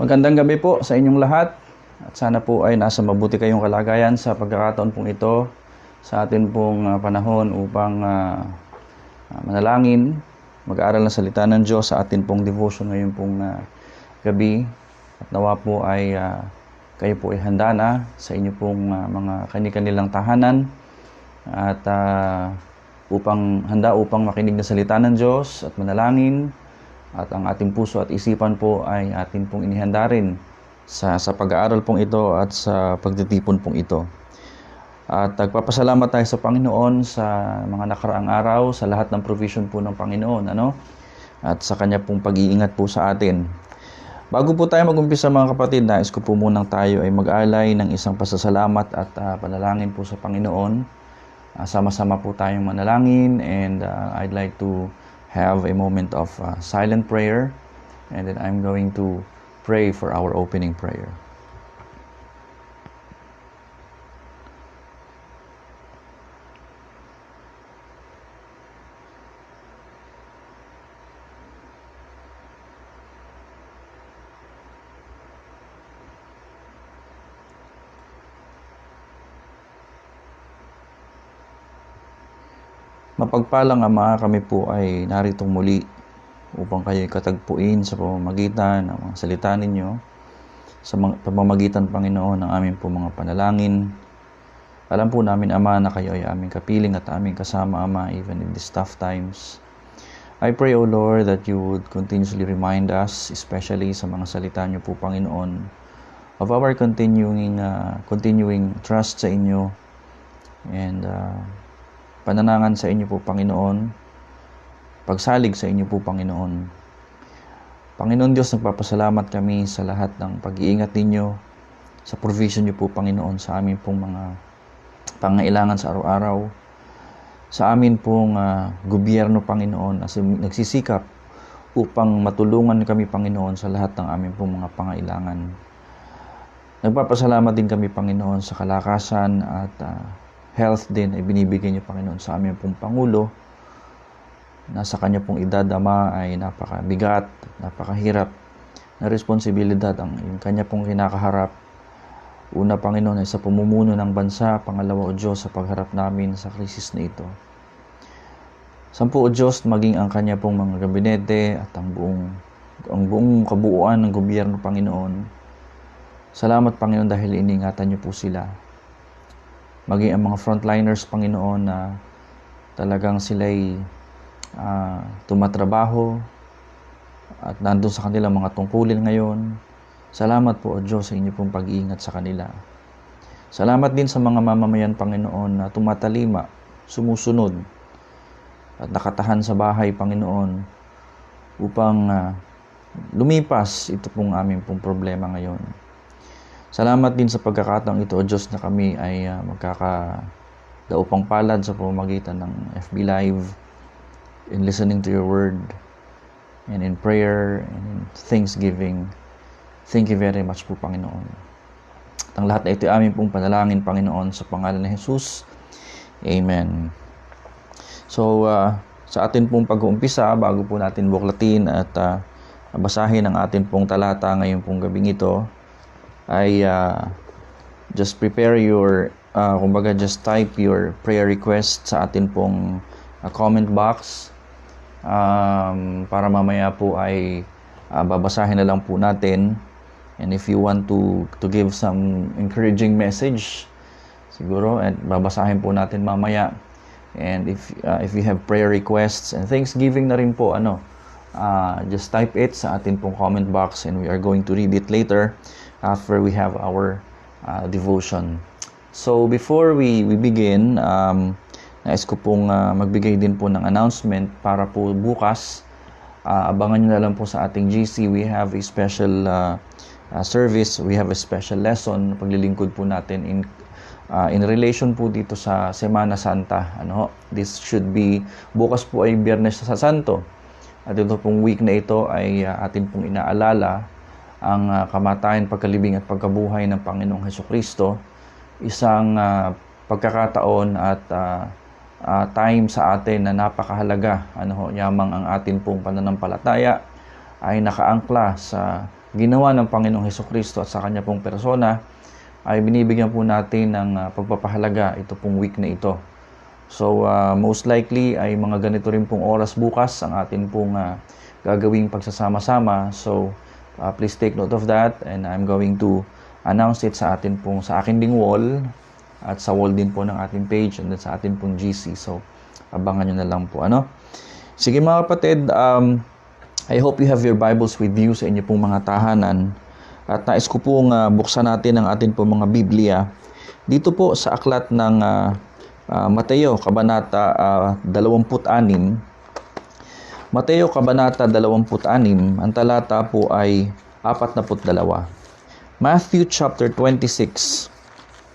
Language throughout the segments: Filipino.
Magandang gabi po sa inyong lahat at sana po ay nasa mabuti kayong kalagayan sa pagkakataon pong ito sa atin pong panahon upang manalangin, mag-aaral ng salita ng Diyos sa atin pong devotion ngayon pong gabi at nawa po ay kayo po ay handa na sa inyo pong mga kani-kanilang tahanan at upang makinig ng salita ng Diyos at manalangin. At ang ating puso at isipan po ay atin pong inihanda rin sa pag-aaral pong ito at sa pagtitipon pong ito. At nagpapasalamat tayo sa Panginoon sa mga nakaraang araw, sa lahat ng provision po ng Panginoon, at sa Kanya pong pag-iingat po sa atin. Bago po tayo mag-umpisa mga kapatid, nais ko po munang tayo ay mag-alay ng isang pasasalamat at panalangin po sa Panginoon. Sama-sama po tayong manalangin and I'd like to have a moment of silent prayer, and then I'm going to pray for our opening prayer. Mapagpalang Ama, kami po ay naritong muli upang kayo'y katagpuin sa pamamagitan ng mga salita ninyo, sa pamamagitan, Panginoon, ng aming po mga panalangin. Alam po namin, Ama, na kayo ay aming kapiling at aming kasama, Ama, even in these tough times. I pray, O Lord, that you would continuously remind us, especially sa mga salita niyo po, Panginoon, of our continuing trust sa inyo and pananangan sa inyo po, Panginoon, pagsalig sa inyo po, Panginoon. Panginoon Diyos, nagpapasalamat kami sa lahat ng pag-iingat ninyo, sa provision niyo po, Panginoon, sa amin pong mga pangailangan sa araw-araw, sa amin pong gobyerno, Panginoon, as nagsisikap upang matulungan kami, Panginoon, sa lahat ng amin pong mga pangailangan. Nagpapasalamat din kami, Panginoon, sa kalakasan at health din ay binibigay niyo, Panginoon, sa aming pong Pangulo. Nasa kanya pong edad, Ama, ay napakabigat, napakahirap na responsibilidad ang yung kanya pong kinakaharap. Una, Panginoon, ay sa pamumuno ng bansa. Pangalawa, O Diyos, sa pagharap namin sa krisis na ito. Sampu, O Diyos, maging ang kanya pong mga gabinete at ang buong kabuuan ng gobyerno, Panginoon. Salamat, Panginoon, dahil iningatan niyo po sila. Maging ang mga frontliners, Panginoon, na talagang sila'y tumatrabaho at nandun sa kanilang mga tungkulin ngayon. Salamat po, O Diyos, sa inyo pong pag-iingat sa kanila. Salamat din sa mga mamamayan, Panginoon, na tumatalima, sumusunod at nakatahan sa bahay, Panginoon, upang lumipas ito pong aming pong problema ngayon. Salamat din sa pagkakataong ito, O Diyos, na kami ay magkakadaupang palad sa pamamagitan ng FB Live, in listening to your word, and in prayer, and in thanksgiving. Thank you very much po, Panginoon. At ang lahat na ito ay aming pong panalangin, Panginoon, sa pangalan ni Jesus. Amen. So, sa atin pong pag-uumpisa, bago po natin buklatin at basahin ang atin pong talata ngayong pong gabing ito, ay just prepare your, just type your prayer request sa atin pong comment box para mamaya po ay babasahin na lang po natin. And if you want to give some encouraging message, siguro, and babasahin po natin mamaya. And if you have prayer requests and thanksgiving na rin po, just type it sa atin pong comment box and we are going to read it later after we have our devotion. So before we begin, nais ko pong magbigay din po ng announcement para po bukas. Abangan nyo na lang po sa ating GC. We have a special service. We have a special lesson. Paglilingkod po natin in relation po dito sa Semana Santa. This should be, bukas po ay Biyernes sa Santo. At ito pong week na ito ay atin pong inaalala ang kamatayan, pagkalibing at pagkabuhay ng Panginoong Hesukristo. Isang pagkakataon at time sa atin na napakahalaga. Yamang ang atin pong pananampalataya ay nakaangkla sa ginawa ng Panginoong Hesukristo at sa Kanya pong persona, ay binibigyan po natin ng pagpapahalaga ito pong week na ito. So, most likely ay mga ganito rin pong oras bukas ang atin pong gagawing pagsasama-sama. So, please take note of that, and I'm going to announce it sa atin pong, sa akin ding wall, at sa wall din po ng ating page, and then sa atin pong GC. So, abangan nyo na lang po. Sige mga kapatid, I hope you have your Bibles with you sa inyo pong mga tahanan. At nais ko pong buksan natin ang atin pong mga Biblia dito po sa aklat ng Mateo, Kabanata 26. Mateo, Kabanata 26, ang talata po ay 42. Matthew chapter 26,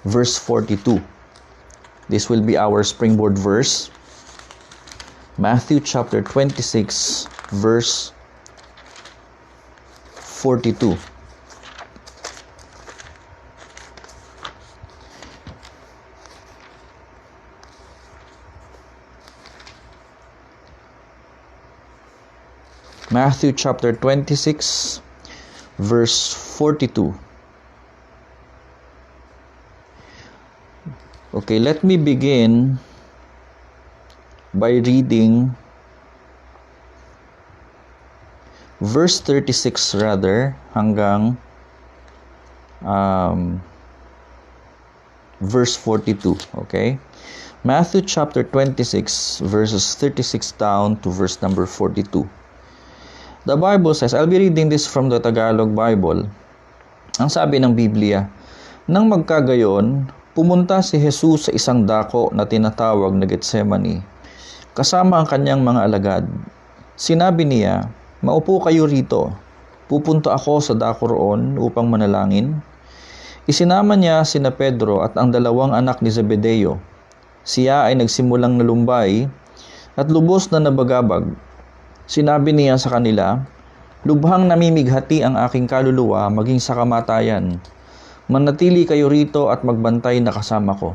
verse 42. This will be our springboard verse. Matthew chapter 26, verse 42. Matthew chapter 26, verse 42. Okay, let me begin by reading verse 36 hanggang verse 42. Okay? Matthew chapter 26, verses 36 down to verse number 42. The Bible says, I'll be reading this from the Tagalog Bible. Ang sabi ng Biblia, nang magkagayon, pumunta si Jesus sa isang dako na tinatawag na Getsemani, kasama ang kanyang mga alagad. Sinabi niya, maupo kayo rito. Pupunta ako sa dako roon upang manalangin. Isinama niya sina Pedro at ang dalawang anak ni Zebedeo. Siya ay nagsimulang nalumbay at lubos na nabagabag. Sinabi niya sa kanila, lubhang namimighati ang aking kaluluwa maging sa kamatayan. Manatili kayo rito at magbantay na kasama ko.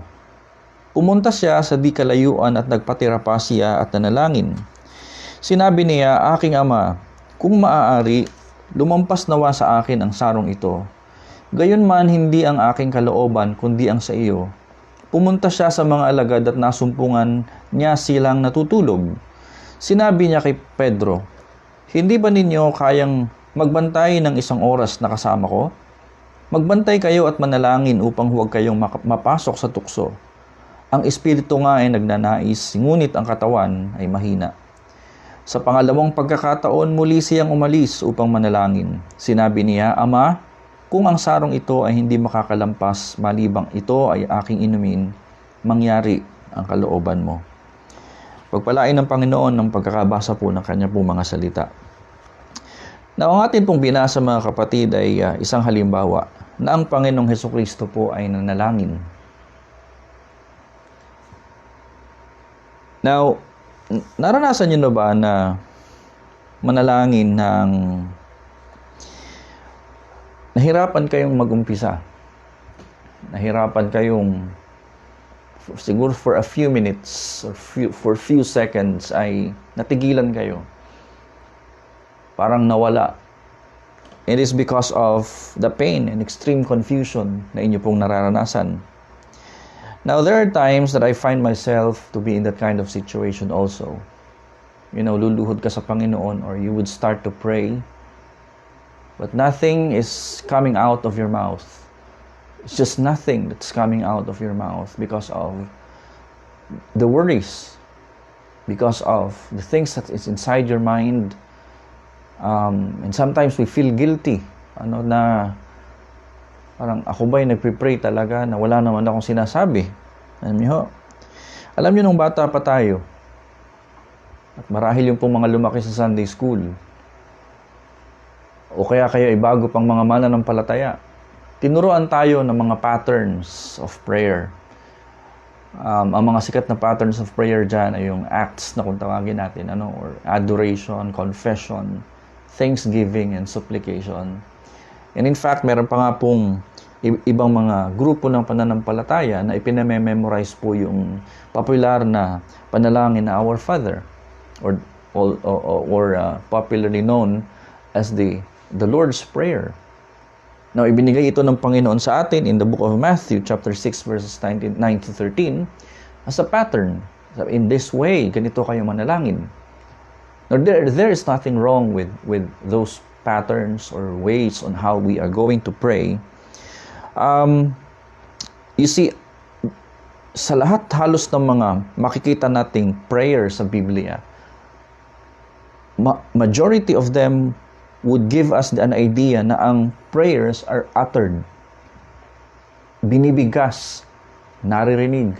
Pumunta siya sa di kalayuan at nagpatira pa siya at nanalangin. Sinabi niya, aking ama, kung maaari, lumampas nawa sa akin ang sarong ito. Gayunman hindi ang aking kalooban kundi ang sa iyo. Pumunta siya sa mga alagad at nasumpungan niya silang natutulog. Sinabi niya kay Pedro, hindi ba ninyo kayang magbantay ng 1 oras na kasama ko? Magbantay kayo at manalangin upang huwag kayong mapasok sa tukso. Ang espiritu nga ay nagnanais, ngunit ang katawan ay mahina. Sa pangalawang pagkakataon, muli siyang umalis upang manalangin. Sinabi niya, Ama, kung ang sarong ito ay hindi makakalampas, malibang ito ay aking inumin, mangyari ang kalooban mo. Pagpalain ng Panginoon ng pagkakabasa po ng kanya pong mga salita. Na ang atin pong binasa mga kapatid ay isang halimbawa na ang Panginoong Hesukristo po ay nanalangin. Now, naranasan niyo na ba na manalangin ng nahirapan kayong mag-umpisa? Nahirapan kayong siguro for a few minutes or for few seconds ay natigilan kayo. Parang nawala. It is because of the pain and extreme confusion na inyo pong nararanasan. Now, there are times that I find myself to be in that kind of situation also. Luluhod ka sa Panginoon or you would start to pray, but nothing is coming out of your mouth. It's just nothing that's coming out of your mouth because of the worries, because of the things that is inside your mind. And sometimes we feel guilty. Na parang ako ba'y nagpipray talaga na wala naman akong sinasabi? Alam niyo nung bata pa tayo, at marahil yung pong mga lumaki sa Sunday school, o kaya kayo ay bago pang mga mananampalataya, tinuruan tayo ng mga patterns of prayer. Ang mga sikat na patterns of prayer dyan ay yung acts na kung tawagin natin, or adoration, confession, thanksgiving, and supplication. And in fact, meron pa nga pong ibang mga grupo ng pananampalataya na ipinamemorize po yung popular na panalangin na Our Father, or popularly known as the the Lord's Prayer. Now, ibinigay ito ng Panginoon sa atin in the book of Matthew, chapter 6, verses 9 to 13, as a pattern. In this way, ganito kayo manalangin. Now, there is nothing wrong with those patterns or ways on how we are going to pray. You see, sa lahat halos ng mga makikita nating prayer sa Biblia, majority of them would give us an idea na ang prayers are uttered, binibigkas, naririnig.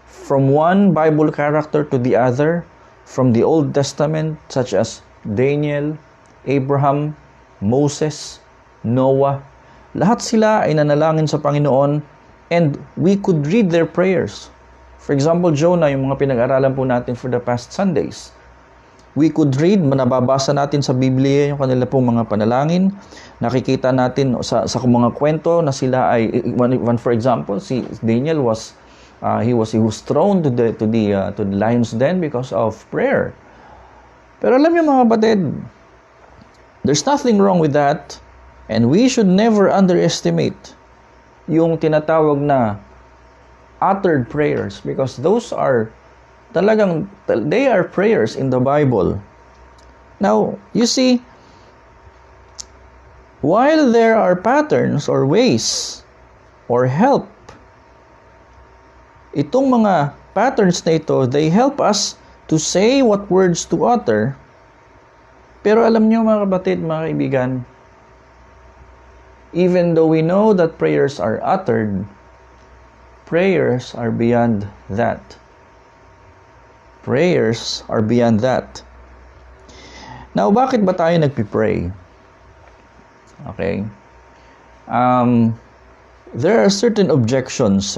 From one Bible character to the other, from the Old Testament, such as Daniel, Abraham, Moses, Noah, lahat sila ay nanalangin sa Panginoon, and we could read their prayers. For example, Jonah, yung mga pinag-aralan po natin for the past Sundays. We could read, nababasa natin sa Biblia yung kanila pong mga panalangin. Nakikita natin sa mga kwento na sila ay, for example, si Daniel was he was thrown to the lion's den because of prayer. Pero alam niyo mga kapatid, there's nothing wrong with that, and we should never underestimate yung tinatawag na uttered prayers, because those are they are prayers in the Bible. Now, you see, while there are patterns or ways or help, itong mga patterns na ito, they help us to say what words to utter. Pero alam niyo mga kapatid, mga kaibigan, even though we know that prayers are uttered, prayers are beyond that. Prayers are beyond that. Now, bakit ba tayo nagpipray? Okay. There are certain objections,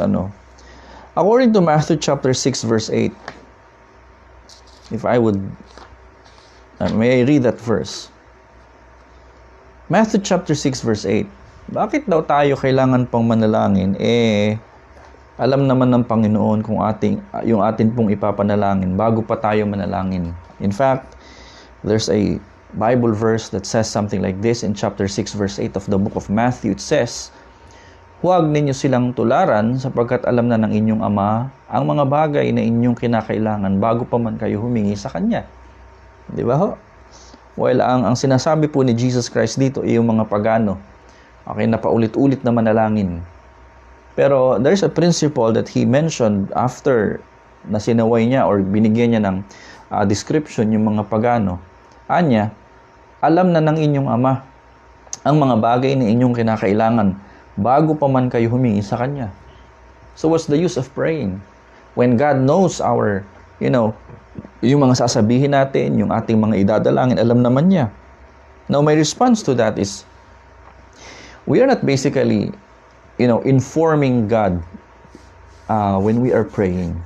According to Matthew chapter 6, verse 8, if I would, may I read that verse? Matthew chapter 6, verse 8. Bakit daw tayo kailangan pang manalangin? Alam naman ng Panginoon kung yung atin pong ipapanalangin bago pa tayo manalangin. In fact, there's a Bible verse that says something like this in chapter 6 verse 8 of the book of Matthew. It says, "Huwag ninyo silang tularan sapagkat alam na ng inyong Ama ang mga bagay na inyong kinakailangan bago pa man kayo humingi sa Kanya." Di ba ho? Well, ang sinasabi po ni Jesus Christ dito ay yung mga pagano. Okay, na paulit-ulit na manalangin. Pero there's a principle that he mentioned after na sinaway niya or binigyan niya ng description yung mga pagano. Anya, alam na ng inyong Ama ang mga bagay na inyong kinakailangan bago pa man kayo humingi sa Kanya. So what's the use of praying? When God knows our, yung mga sasabihin natin, yung ating mga idadalangin, alam naman niya. Now my response to that is, we are not basically informing God when we are praying,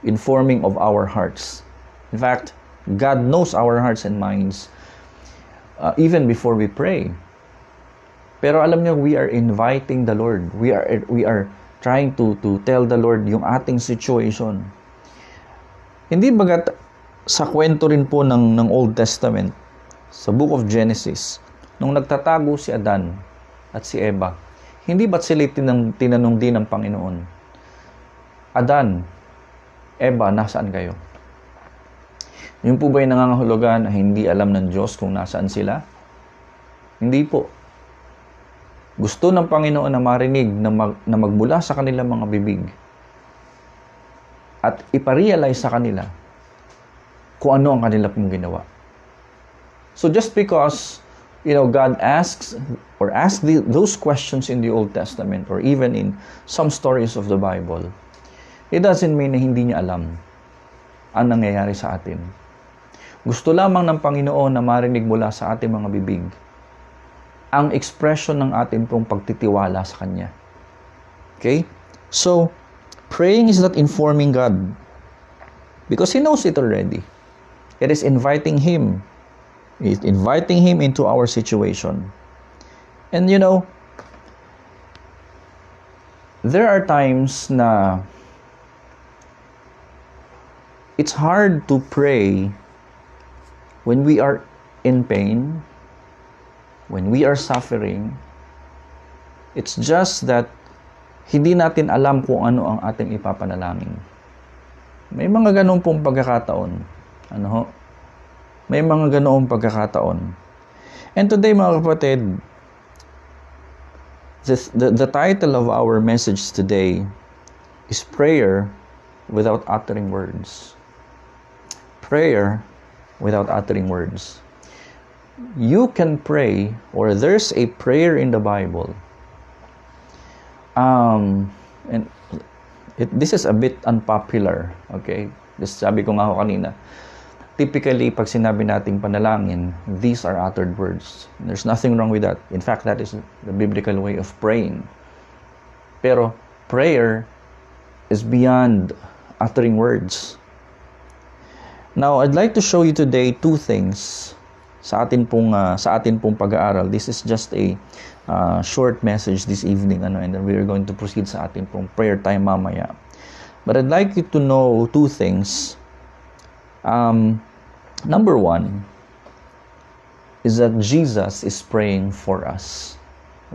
informing of our hearts. In fact, God knows our hearts and minds even before we pray. Pero alam niyo, we are inviting the Lord. We are trying to tell the Lord yung ating situation. Hindi bagat sa kwento rin po ng Old Testament, sa Book of Genesis, nung nagtatago si Adan at si Eva, hindi ba't sila tinanong din ng Panginoon, Adan, Eva, nasaan kayo? Yung po ba'y nangangahulugan na hindi alam ng Diyos kung nasaan sila? Hindi po. Gusto ng Panginoon na marinig na magmula sa kanilang mga bibig at iparealize sa kanila kung ano ang kanila pong ginawa. So just because God asked those questions in the Old Testament or even in some stories of the Bible, it doesn't mean na hindi niya alam ang nangyayari sa atin. Gusto lamang ng Panginoon na marinig mula sa ating mga bibig ang expression ng ating pong pagtitiwala sa Kanya. Okay? So, praying is not informing God because He knows it already. It is inviting Him. It's inviting Him into our situation. And there are times na it's hard to pray when we are in pain, when we are suffering, it's just that hindi natin alam kung ano ang ating ipapanalangin. May mga ganong pong pagkakataon. Ano ho? May mga ganoong pagkakataon. And today, mga kapatid, the title of our message today is Prayer Without Uttering Words. Prayer without uttering words. You can pray, or there's a prayer in the Bible. This is a bit unpopular, okay? Just sabi ko nga ho kanina. Typically, pag sinabi nating panalangin, these are uttered words. There's nothing wrong with that. In fact, that is the biblical way of praying. Pero prayer is beyond uttering words. Now, I'd like to show you today two things sa atin pong pag-aaral. This is just a short message this evening, and then we are going to proceed sa atin pong prayer time mamaya. But I'd like you to know two things. Number one is that Jesus is praying for us.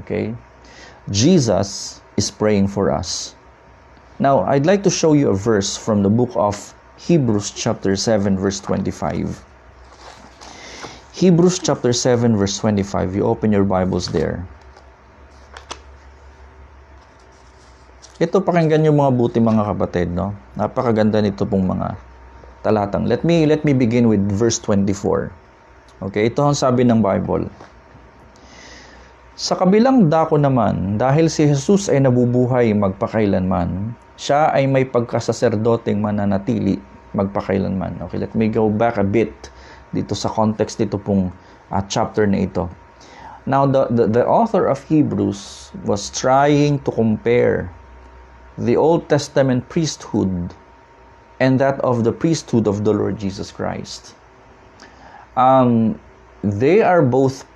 Okay? Jesus is praying for us. Now, I'd like to show you a verse from the book of Hebrews chapter 7 verse 25. Hebrews chapter 7 verse 25. You open your Bibles there. Ito, pakinggan nyo mga buti mga kapatid, no? Napakaganda nito pong mga talatang. Let me begin with verse 24. Okay, ito ang sabi ng Bible. Sa kabilang dako naman, dahil si Jesus ay nabubuhay magpakailanman, siya ay may pagkasaserdoteng mananatili magpakailanman. Okay, let me go back a bit dito sa context dito pong chapter na ito. Now, the author of Hebrews was trying to compare the Old Testament priesthood and that of the priesthood of the Lord Jesus Christ. They are both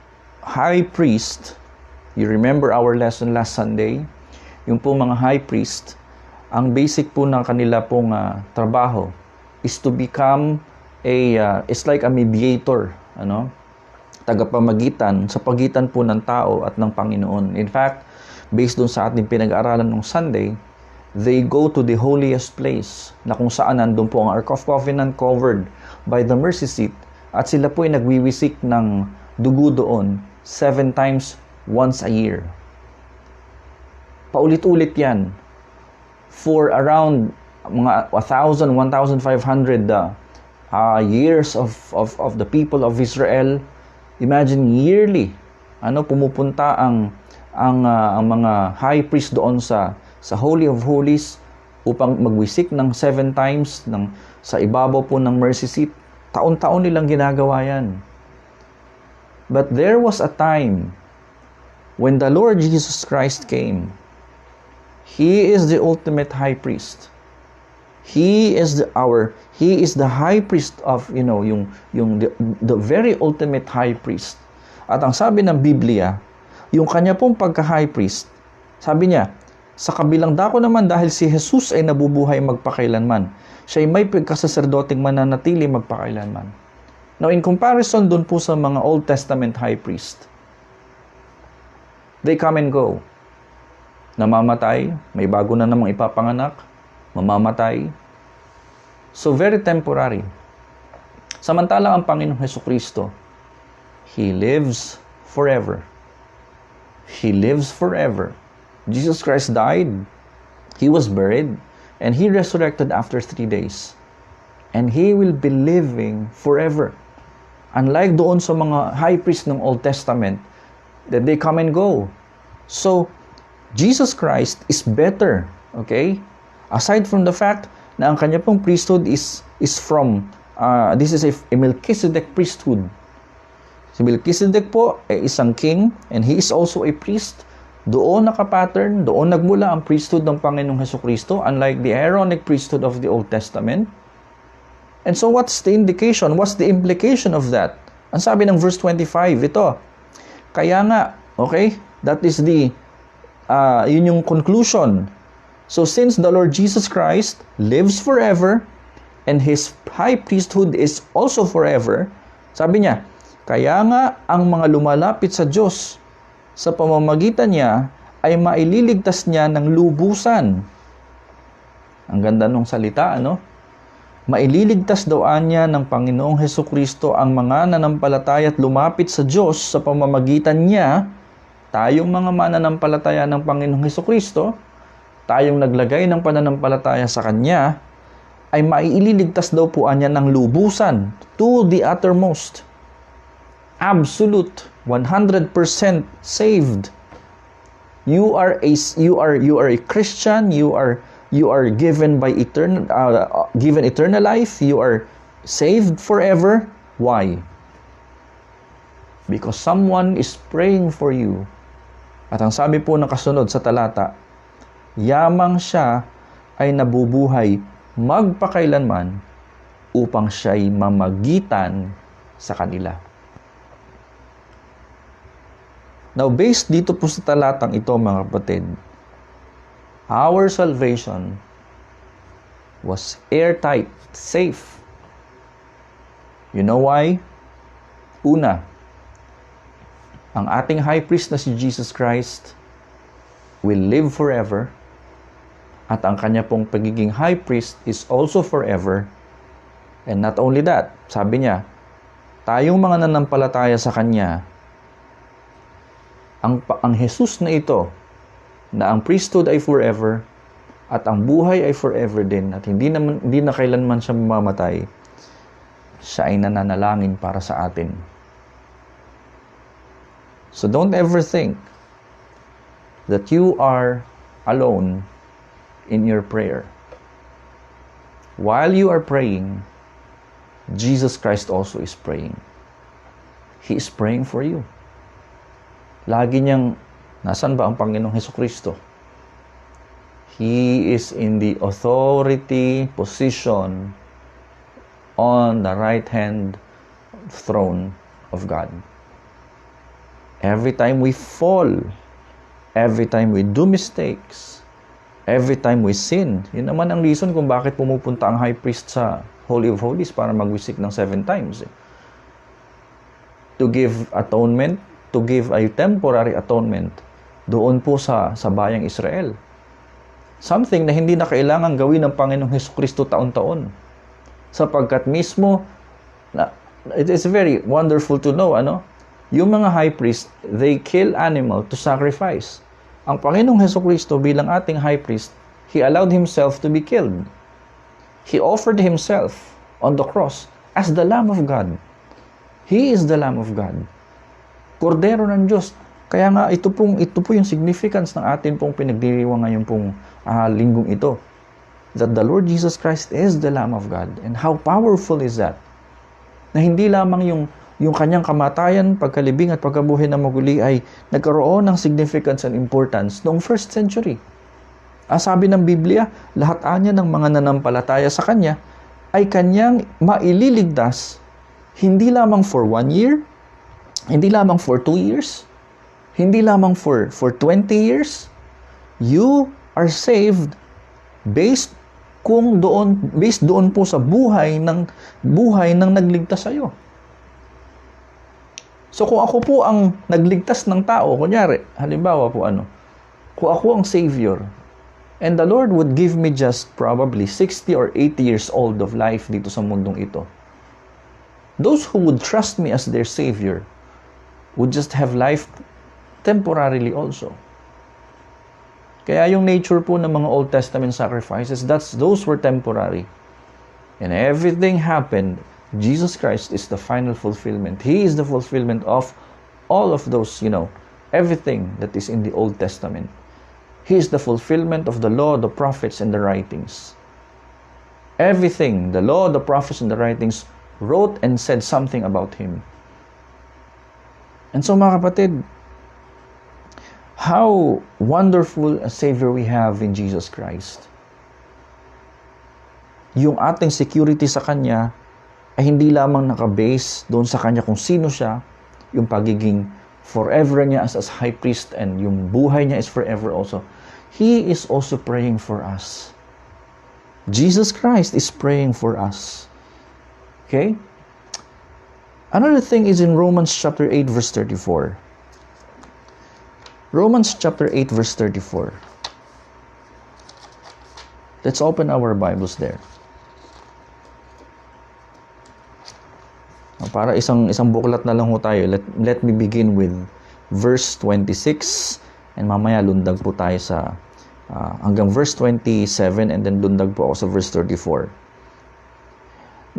high priest. You remember our lesson last Sunday? Yung po mga high priest, ang basic po ng kanila pong trabaho is to become it's like a mediator, ano? Tagapamagitan sa pagitan po ng tao at ng Panginoon. In fact, based dun sa ating pinag-aaralan ng Sunday, they go to the holiest place na kung saan nandun po ang Ark of Covenant covered by the mercy seat at sila po ay nagwiwisik ng dugo doon 7 times once a year. Paulit-ulit yan for around mga 1,000, 1,500 years of the people of Israel. Imagine yearly pumupunta ang mga high priest doon sa Holy of Holies upang magwisik ng 7 times sa ibabaw po ng mercy seat. Taon-taon nilang ginagawa yan. But there was a time when the Lord Jesus Christ came. He is the ultimate high priest. He is the high priest of, the very ultimate high priest. At ang sabi ng Biblia, yung kanya pong pagka-high priest, sabi niya, sa kabilang dako naman dahil si Jesus ay nabubuhay magpakailanman, siya ay may pagkasaserdoteng mananatili magpakailanman. Now, in comparison dun po sa mga Old Testament high priest, they come and go. Namamatay, may bago na namang ipapanganak, mamamatay. So, very temporary. Samantalang ang Panginoong Hesukristo, He lives forever. He lives forever. Jesus Christ died, He was buried, and He resurrected after 3 days. And He will be living forever. Unlike doon sa mga high priest ng Old Testament, that they come and go. So, Jesus Christ is better, okay? Aside from the fact na ang kanya pong priesthood is from, this is a Melchizedek priesthood. Si Melchizedek po ay isang king, and he is also a priest. Doon nakapattern, doon nagmula ang priesthood ng Panginoong Hesukristo, unlike the Aaronic priesthood of the Old Testament. And so what's the indication? What's the implication of that? Ang sabi ng verse 25, ito. Kaya nga, okay, that is yun yung conclusion. So since the Lord Jesus Christ lives forever, and His high priesthood is also forever, sabi niya, Kaya nga, ang mga lumalapit sa Diyos sa pamamagitan niya ay maililigtas niya ng lubusan. Ang ganda nung salita, ano? Maililigtas daw niya ng Panginoong Hesukristo ang mga nanampalataya at lumapit sa Diyos sa pamamagitan niya. Tayong mga mananampalataya ng Panginoong Hesukristo, tayong naglagay ng pananampalataya sa Kanya, ay maililigtas daw po niya ng lubusan to the uttermost. Absolute, 100% saved. You are a Christian. You are given by given eternal life. You are saved forever. Why? Because someone is praying for you. At ang sabi po ng kasunod sa talata, yamang siya ay nabubuhay magpakailanman upang siya'y mamagitan sa kanila. Now, based dito po sa talatang ito, mga kapatid, our salvation was airtight, safe. You know why? Una, ang ating high priest na si Jesus Christ will live forever, at ang kanya pong pagiging high priest is also forever. And not only that, sabi niya, tayong mga nanampalataya sa kanya, ang Jesus na ito, na ang priesthood ay forever, at ang buhay ay forever din, at hindi na kailanman siya mamamatay, siya ay nananalangin para sa atin. So don't ever think that you are alone in your prayer. While you are praying, Jesus Christ also is praying. He is praying for you. Lagi niyang, nasan ba ang Panginoong Hesukristo? He is in the authority position on the right hand throne of God. Every time we fall, every time we do mistakes, every time we sin, yun naman ang reason kung bakit pumupunta ang high priest sa Holy of Holies para magwisik ng 7 times. To give atonement, to give a temporary atonement doon po sa bayang Israel. Something na hindi na kailangan gawin ng Panginoong Hesukristo taon-taon. Sapagkat mismo, it is very wonderful to know, yung mga high priest, they kill animal to sacrifice. Ang Panginoong Hesukristo bilang ating high priest, He allowed Himself to be killed. He offered Himself on the cross as the Lamb of God. He is the Lamb of God. Kordero ng Diyos. Kaya nga, ito po yung significance ng atin pong pinagdiriwang ngayon pong linggong ito. That the Lord Jesus Christ is the Lamb of God. And how powerful is that? Na hindi lamang yung kanyang kamatayan, pagkalibing at pagkabuhay na maguli ay nagkaroon ng significance and importance noong 1st century. Sabi ng Biblia, lahat anya ng mga nanampalataya sa kanya ay kanyang maililigtas hindi lamang for 1 year, hindi lamang for 2 years, hindi lamang for 20 years. You are saved based doon po sa buhay ng nagligtas sa iyo. So kung ako po ang nagligtas ng tao, kunyari, halimbawa po kung ako ang Savior, and the Lord would give me just probably 60 or 80 years old of life dito sa mundong ito, those who would trust me as their Savior would just have life temporarily also. Kaya yung nature po ng mga Old Testament sacrifices, those were temporary. And everything happened. Jesus Christ is the final fulfillment. He is the fulfillment of all of those, everything that is in the Old Testament. He is the fulfillment of the law, the prophets, and the writings. Everything, the law, the prophets, and the writings wrote and said something about Him. And so mga kapatid, how wonderful a Savior we have in Jesus Christ. Yung ating security sa Kanya ay hindi lamang nakabase doon sa Kanya kung sino siya, yung pagiging forever niya as high priest, and yung buhay niya is forever also. He is also praying for us. Jesus Christ is praying for us. Okay? Another thing is in Romans chapter 8 verse 34. Romans chapter 8 verse 34. Let's open our Bibles there. Para isang buklat na lang ho tayo. Let me begin with verse 26 and mamaya lundag po tayo sa hanggang verse 27 and then lundag po ako sa verse 34.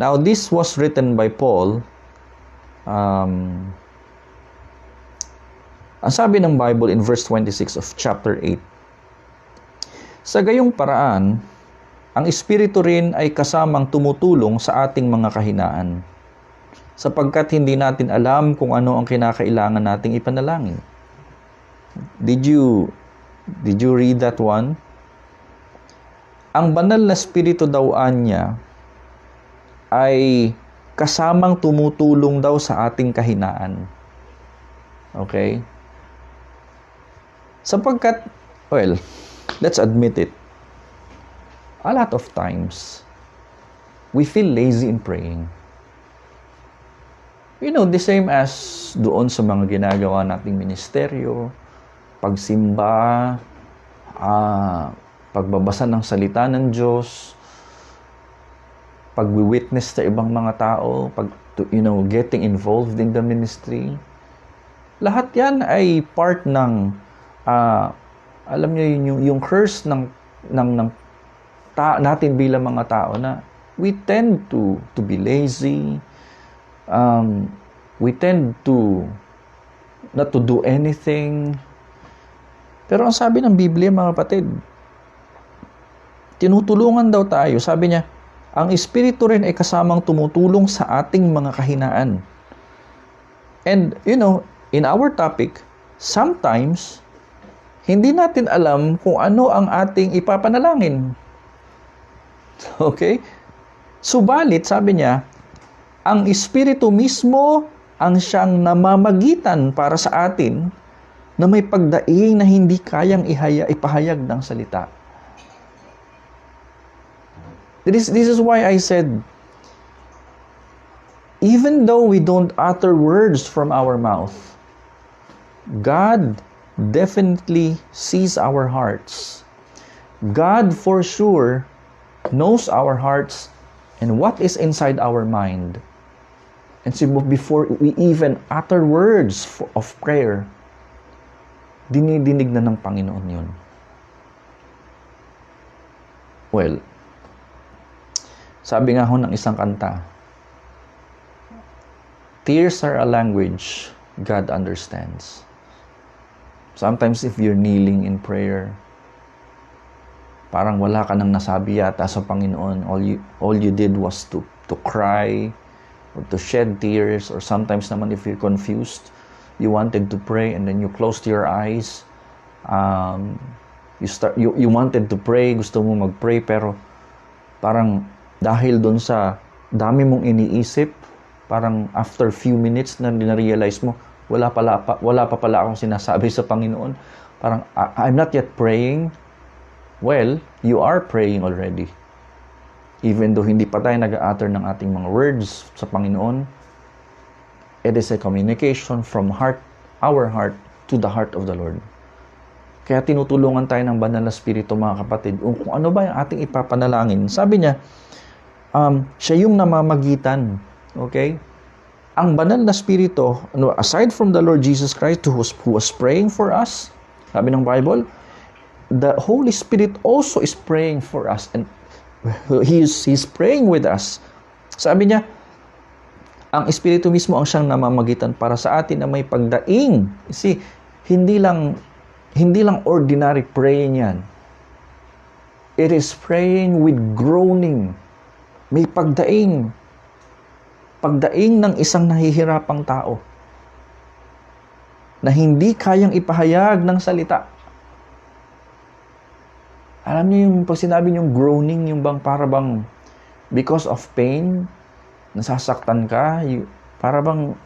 Now this was written by Paul. Ang sabi ng Bible in verse 26 of chapter 8. Sa gayong paraan, ang Espiritu rin ay kasamang tumutulong sa ating mga kahinaan, sapagkat hindi natin alam kung ano ang kinakailangan nating ipanalangin. Did you read that one? Ang banal na Espiritu daw anya ay kasamang tumutulong daw sa ating kahinaan. Okay? Sapagkat, well, let's admit it, a lot of times, we feel lazy in praying. You know, the same as doon sa mga ginagawa nating ministeryo, pagsimba, pagbabasa ng salita ng Diyos, pag-witness sa ibang mga tao, getting involved in the ministry. Lahat yan ay part ng, alam niyo, yung curse natin bilang mga tao na we tend to be lazy, we tend to not to do anything. Pero ang sabi ng Biblia, mga kapatid, tinutulungan daw tayo. Sabi niya, ang Espiritu rin ay kasamang tumutulong sa ating mga kahinaan. And, in our topic, sometimes, hindi natin alam kung ano ang ating ipapanalangin. Okay? Subalit, sabi niya, ang Espiritu mismo ang siyang namamagitan para sa atin na may pagdaing na hindi kayang ipahayag ng salita. This is why I said, even though we don't utter words from our mouth, God definitely sees our hearts. God for sure knows our hearts and what is inside our mind. And so before we even utter words of prayer, dinidinig na ng Panginoon yun. Well, sabi nga ho ng isang kanta, tears are a language God understands. Sometimes if you're kneeling in prayer, parang wala ka nang nasabi yata sa Panginoon. All you did was to cry or to shed tears, or sometimes naman if you're confused, you wanted to pray and then you closed your eyes. You wanted to pray, gusto mo mag-pray, pero parang dahil doon sa dami mong iniisip, parang after few minutes na realize mo, wala pa pala akong sinasabi sa Panginoon. Parang, I'm not yet praying. Well, you are praying already. Even though hindi pa tayo nag-utter ng ating mga words sa Panginoon, it is a communication from our heart to the heart of the Lord. Kaya tinutulungan tayo ng banal na Espiritu, mga kapatid, kung ano ba yung ating ipapanalangin. Sabi niya, siya yung namamagitan. Okay? Ang banal na Espiritu, aside from the Lord Jesus Christ who was praying for us, sabi ng Bible, the Holy Spirit also is praying for us, and He's praying with us. Sabi niya, ang Espiritu mismo ang siyang namamagitan para sa atin na may pagdaing. See, hindi lang ordinary praying yan. It is praying with groaning. May pagdaing ng isang nahihirapang tao na hindi kayang ipahayag ng salita. Alam niyo yung pag sinabi niyong groaning, yung para bang because of pain, nasasaktan ka, para bang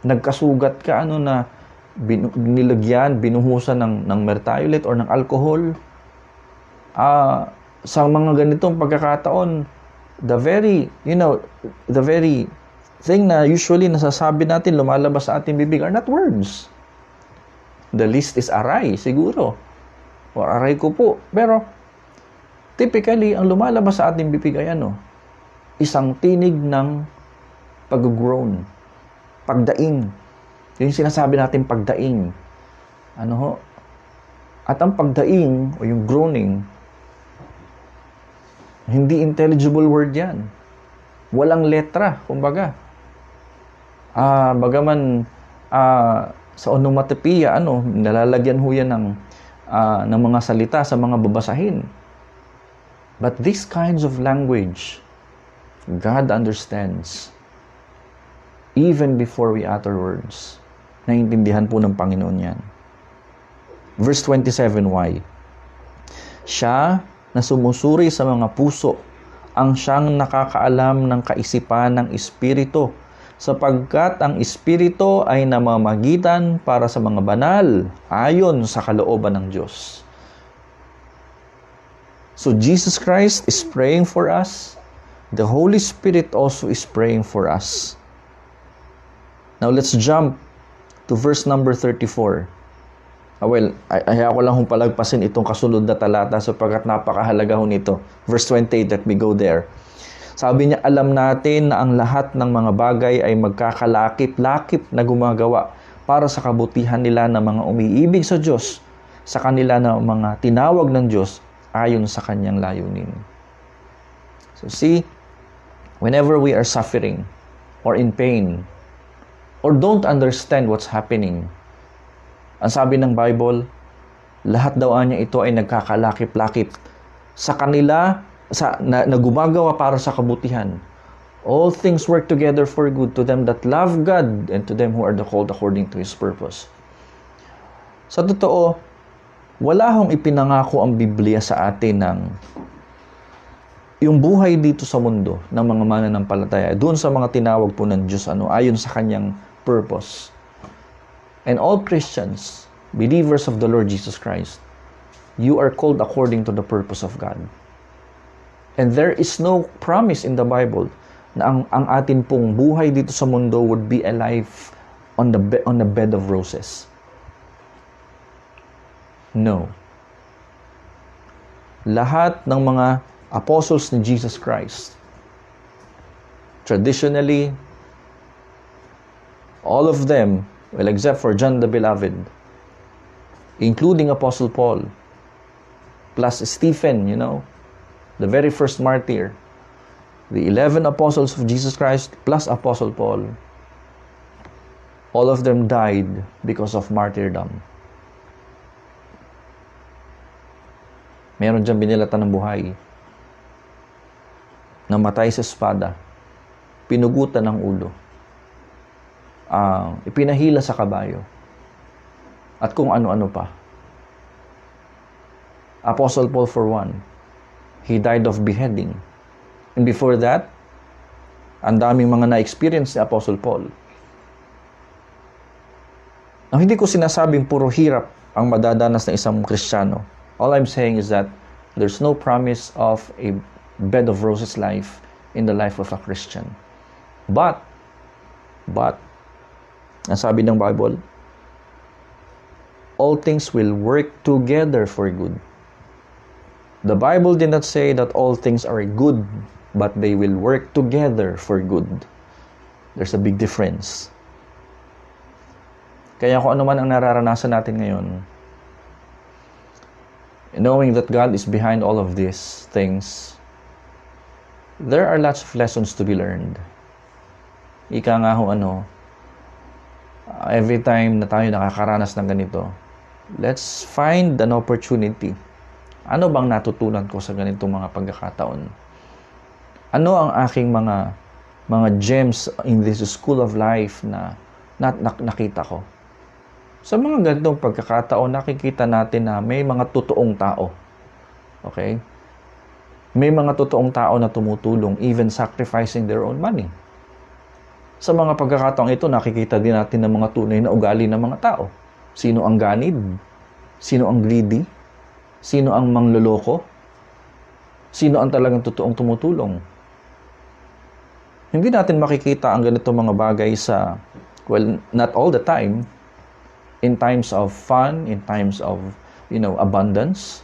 nagkasugat ka, na nilagyan, binuhusan ng mertiolet or ng alcohol. Sa mga ganitong pagkakataon, the very thing na usually nasasabi natin, lumalabas sa ating bibig are not words. The least is aray, siguro. Or aray ko po. Pero, typically, ang lumalabas sa ating bibig ay ano? Isang tinig ng pag-groan. Pagdaing. Yun yung sinasabi natin pagdaing. Ano ho? At ang pagdaing, o yung groaning, hindi intelligible word yan. Walang letra, kumbaga. Bagaman sa onomatopoeia, nalalagyan ho yan ng mga salita sa mga babasahin. But these kinds of language, God understands even before we utter words. Naiintindihan po ng Panginoon yan. Verse 27, Siya na sumusuri sa mga puso, ang siyang nakakaalam ng kaisipan ng Espiritu, sapagkat ang Espiritu ay namamagitan para sa mga banal ayon sa kalooban ng Diyos. So Jesus Christ is praying for us. The Holy Spirit also is praying for us. Now let's jump to verse number 34. Ayaw ko lang palagpasin itong kasunod na talata sapagkat napakahalaga ho nito. Verse 28, let me go there. Sabi niya, alam natin na ang lahat ng mga bagay ay magkakalakip-lakip na gumagawa para sa kabutihan nila ng mga umiibig sa Diyos, sa kanila na mga tinawag ng Diyos ayon sa kanyang layunin. So see, whenever we are suffering or in pain or don't understand what's happening, ang sabi ng Bible, lahat daw niya ito ay nagkakalakip-lakip sa kanila na gumagawa para sa kabutihan. All things work together for good to them that love God and to them who are called according to His purpose. Sa totoo, wala hong ipinangako ang Biblia sa atin ng yung buhay dito sa mundo ng mga mananampalataya, doon sa mga tinawag po ng Diyos, ayon sa kanyang purpose. And all Christians, believers of the Lord Jesus Christ, you are called according to the purpose of God. And there is no promise in the Bible na ang atin pong buhay dito sa mundo would be a life on the bed of roses. No. Lahat ng mga apostles ni Jesus Christ, traditionally, all of them, well, except for John the Beloved, including Apostle Paul, plus Stephen, the very first martyr, the 11 apostles of Jesus Christ, plus Apostle Paul, all of them died because of martyrdom. Meron dyan binilatan ng buhay, namatay sa espada, pinugutan ng ulo, ipinahila sa kabayo, at kung ano-ano pa. Apostle Paul, for one, he died of beheading. And before that, ang daming mga na-experience ni Apostle Paul. Now, hindi ko sinasabing puro hirap ang madadanas ng isang Kristiyano. All I'm saying is that there's no promise of a bed of roses life in the life of a Christian. But, ang sabi ng Bible, all things will work together for good. The Bible did not say that all things are good, but they will work together for good. There's a big difference. Kaya kung ano man ang nararanasan natin ngayon, knowing that God is behind all of these things, there are lots of lessons to be learned. Ika nga ho, every time na tayo nakakaranas ng ganito, let's find an opportunity. Ano bang natutunan ko sa ganitong mga pagkakataon? Ano ang aking mga gems in this school of life na nakita ko? Sa mga ganitong pagkakataon, nakikita natin na may mga totoong tao. Okay? May mga totoong tao na tumutulong, even sacrificing their own money. Sa mga pagkakataong ito, nakikita din natin ng mga tunay na ugali ng mga tao. Sino ang ganid? Sino ang greedy? Sino ang mangloloko? Sino ang talagang totoong tumutulong? Hindi natin makikita ang ganito mga bagay sa, well, not all the time, in times of fun, in times of, abundance.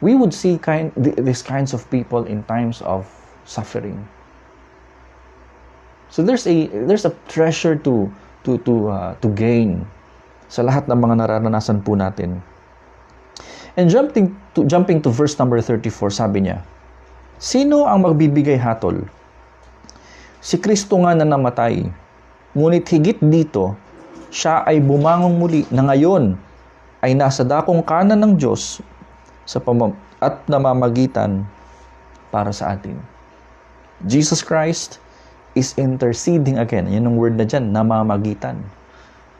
We would see these kinds of people in times of suffering. So there's a treasure to gain sa lahat ng mga nararanasan po natin. And jumping to verse number 34, sabi niya, sino ang magbibigay hatol? Si Kristo nga na namatay. Ngunit higit dito, siya ay bumangong muli na ngayon ay nasa dakong kanan ng Diyos at namamagitan para sa atin. Jesus Christ is interceding again. Yan ang word na dyan, namamagitan.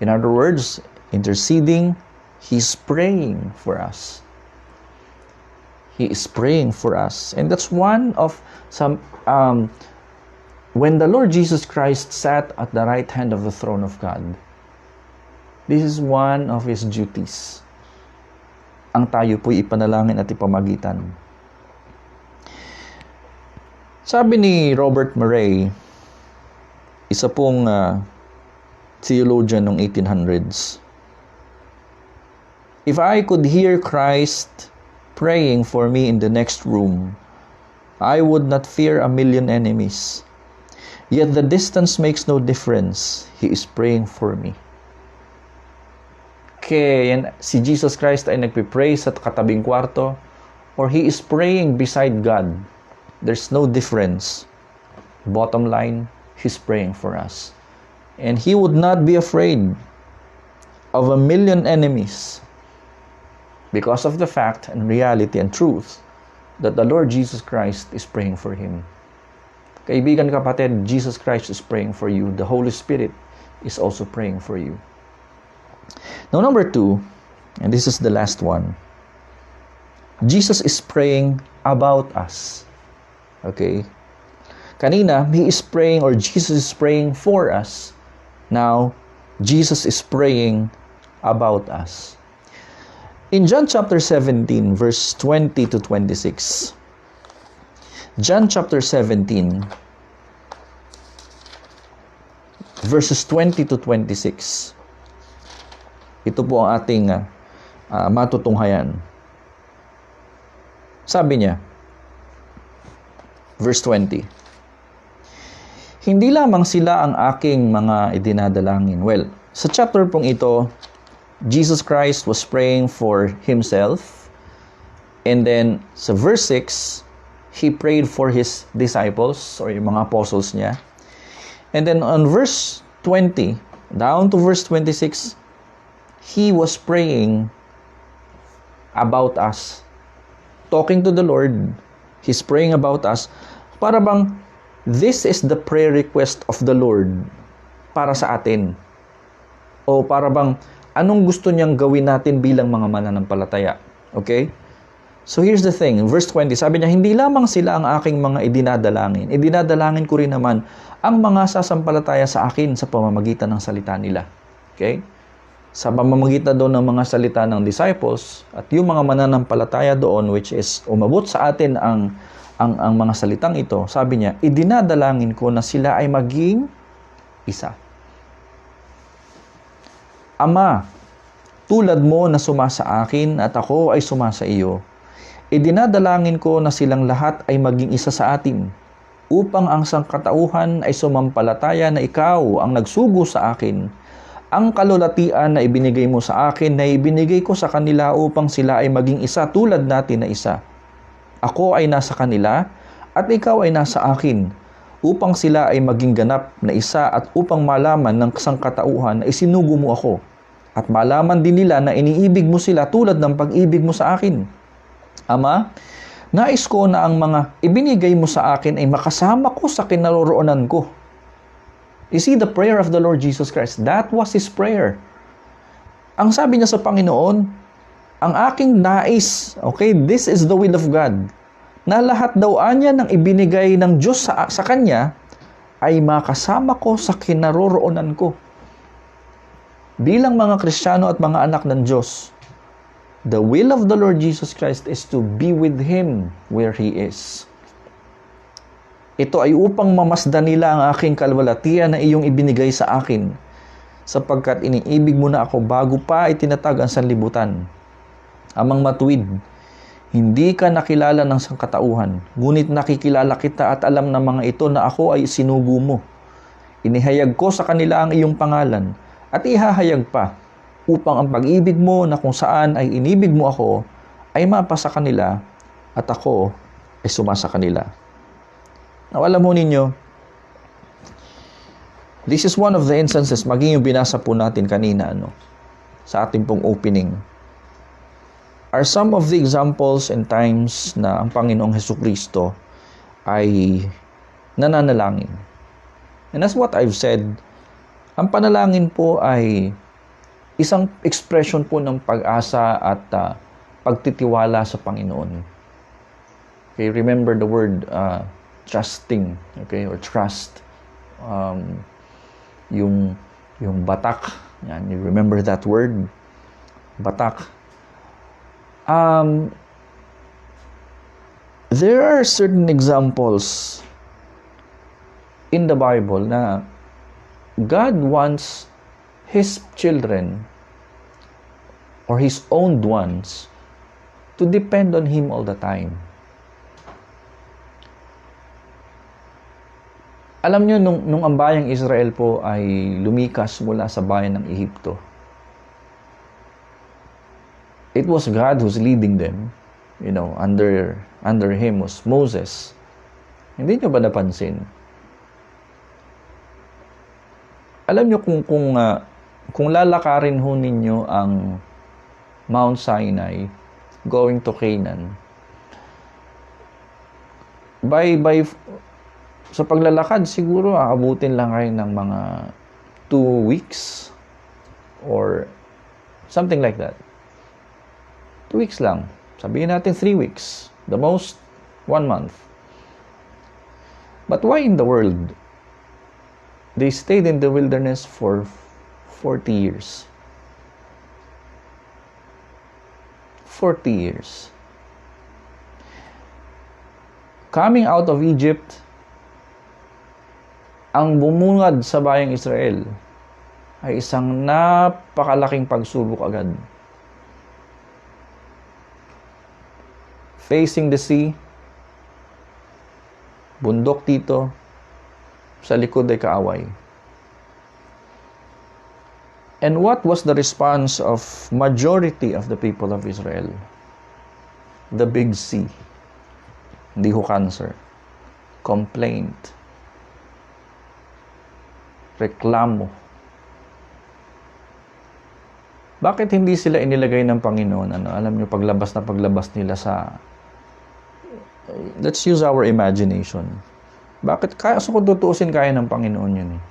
In other words, interceding, He's praying for us. He is praying for us. And that's one of when the Lord Jesus Christ sat at the right hand of the throne of God, this is one of His duties. Ang tayo po'y ipanalangin at ipamagitan. Sabi ni Robert Murray, isa pong theologian ng 1800s, if I could hear Christ praying for me in the next room, I would not fear a million enemies. Yet the distance makes no difference. He is praying for me. Kaya si Jesus Christ ay nagpipray sa katabing kwarto, or He is praying beside God. There's no difference. Bottom line, He's praying for us. And He would not be afraid of a million enemies because of the fact and reality and truth that the Lord Jesus Christ is praying for him. Kaibigan, kapatid, Jesus Christ is praying for you. The Holy Spirit is also praying for you. Now, number 2, and this is the last one, Jesus is praying about us. Okay? Kanina, He is praying, or Jesus is praying for us. Now, Jesus is praying about us. In John chapter 17, verse 20 to 26, John chapter 17, verses 20 to 26, ito po ang ating matutunghayan. Sabi niya, verse 20, hindi lamang sila ang aking mga idinadalangin. Well, sa chapter pong ito, Jesus Christ was praying for Himself. And then, sa verse 6, He prayed for His disciples, or yung mga apostles niya. And then, on verse 20, down to verse 26, He was praying about us. Talking to the Lord, He's praying about us. Para bang, this is the prayer request of the Lord para sa atin. O para bang, anong gusto niyang gawin natin bilang mga mananampalataya? Okay? So here's the thing. Verse 20, sabi niya, hindi lamang sila ang aking mga idinadalangin. Idinadalangin ko rin naman ang mga sasampalataya sa akin sa pamamagitan ng salita nila. Okay? Sa pamamagitan doon ng mga salita ng disciples at yung mga mananampalataya doon, which is umabot sa atin ang mga salitang ito, sabi niya, idinadalangin ko na sila ay maging isa. Ama, tulad mo na sumasa akin at ako ay sumasa iyo, idinadalangin ko na silang lahat ay maging isa sa atin, upang ang sangkatauhan ay sumampalataya na ikaw ang nagsugo sa akin, ang kalulatian na ibinigay mo sa akin na ibinigay ko sa kanila upang sila ay maging isa tulad natin na isa. Ako ay nasa kanila at ikaw ay nasa akin, upang sila ay maging ganap na isa at upang malaman ng sangkatauhan na isinugo mo ako, at malaman din nila na iniibig mo sila tulad ng pag-ibig mo sa akin. Ama, nais ko na ang mga ibinigay mo sa akin ay makasama ko sa kinaroroonan ko. You see the prayer of the Lord Jesus Christ. That was His prayer. Ang sabi niya sa Panginoon, ang aking nais, okay, this is the will of God, na lahat daw anya ng ibinigay ng Diyos sa Kanya ay makasama ko sa kinaroroonan ko. Bilang mga Kristiyano at mga anak ng Diyos, the will of the Lord Jesus Christ is to be with Him where He is. Ito ay upang mamasdan nila ang aking kalwalatian na iyong ibinigay sa akin, sapagkat iniibig mo na ako bago pa itinatag ang sanlibutan. Amang matuwid, hindi ka nakilala ng sangkatauhan, ngunit nakikilala kita at alam ng mga ito na ako ay sinugo mo. Inihayag ko sa kanila ang iyong pangalan at ihahayag pa, upang ang pag-ibig mo na kung saan ay inibig mo ako ay mapasa kanila at ako ay sumasa kanila. Now, alam mo ninyo, this is one of the instances, maging yung binasa po natin kanina, sa ating pong opening, are some of the examples and times na ang Panginoong Hesukristo ay nananalangin. And as what I've said, ang panalangin po ay isang expression po ng pag-asa at pagtitiwala sa Panginoon. Okay, remember the word trusting, okay, or trust. Yung batak, yan, you remember that word? Batak. There are certain examples in the Bible na God wants His children or His owned ones to depend on Him all the time. Alam nyo, nung ang bayang Israel po ay lumikas mula sa bayan ng Ehipto, it was God who's leading them. Under Him was Moses. Hindi nyo ba napansin? Alam nyo kung lalakarin ho ninyo ang Mount Sinai going to Canaan, sa paglalakad siguro aabutin lang kayo ng mga 2 weeks or something like that. 2 weeks lang. Sabihin natin 3 weeks. The most, 1 month. But why in the world they stayed in the wilderness for 40 years? 40 years. Coming out of Egypt, ang bumungad sa bayang Israel ay isang napakalaking pagsubok agad. Facing the sea, bundok dito, sa likod ay kaaway. And what was the response of majority of the people of Israel? The big C. Hindi ho cancer. Complaint. Reklamo. Bakit hindi sila inilagay ng Panginoon? Alam niyo, paglabas nila sa... Let's use our imagination. Bakit? Kung tutuusin, kaya ng Panginoon yun eh.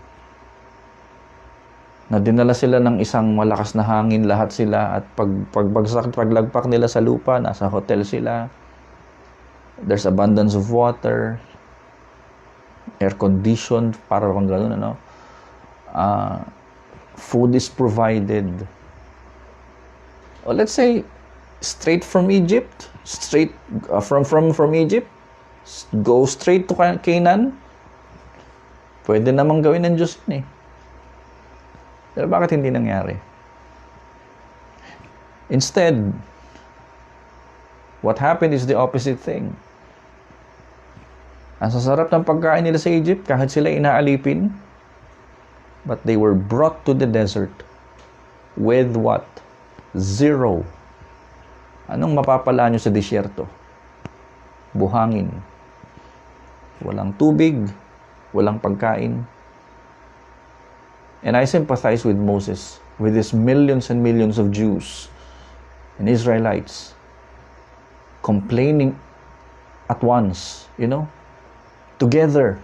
Na dinala sila ng isang malakas na hangin, lahat sila, at paglagpak nila sa lupa, nasa hotel sila. There's abundance of water, air-conditioned, para bang gano'n, food is provided. Or let's say, straight from Egypt, from Egypt, go straight to Canaan. Pwede namang gawin ng Diyos yun eh. Pero bakit hindi nangyari? Instead, what happened is the opposite thing. Ang sasarap ng pagkain nila sa Egypt, kahit sila inaalipin, but they were brought to the desert with what? Zero. Anong mapapala nyo sa disyerto? Buhangin. Walang tubig, walang pagkain. And I sympathize with Moses, with his millions and millions of Jews and Israelites complaining at once, together.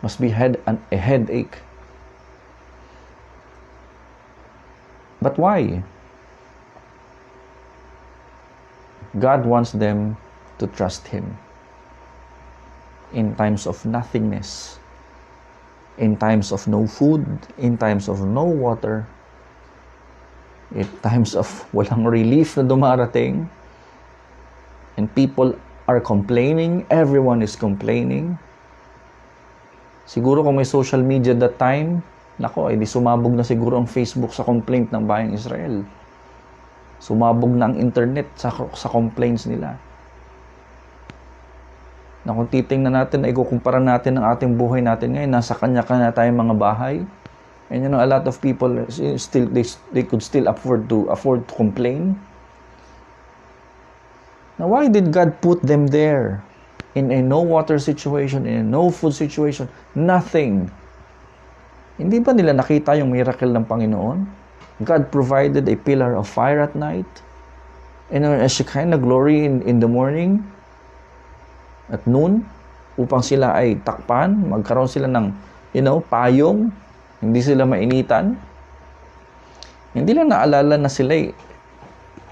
Must be a headache. But why? God wants them to trust Him in times of nothingness, in times of no food, in times of no water, in times of walang relief na dumarating, and people are complaining. Everyone is complaining. Siguro kung may social media that time, nako, di sumabog na siguro ang Facebook sa complaint ng bayang Israel. Sumabog na ang internet sa complaints nila. Na kung titingnan natin, ay kukumpara natin ang ating buhay natin ngayon, nasa kanya-kanya tayong mga bahay. And a lot of people still they could still afford to complain. Now, why did God put them there? In a no water situation, in a no food situation, nothing. Hindi ba nila nakita yung miracle ng Panginoon? God provided a pillar of fire at night, and a Shekinah glory in the morning, at noon, upang sila ay takpan, magkaroon sila ng, payong, hindi sila mainitan. Hindi lang naalala na sila ay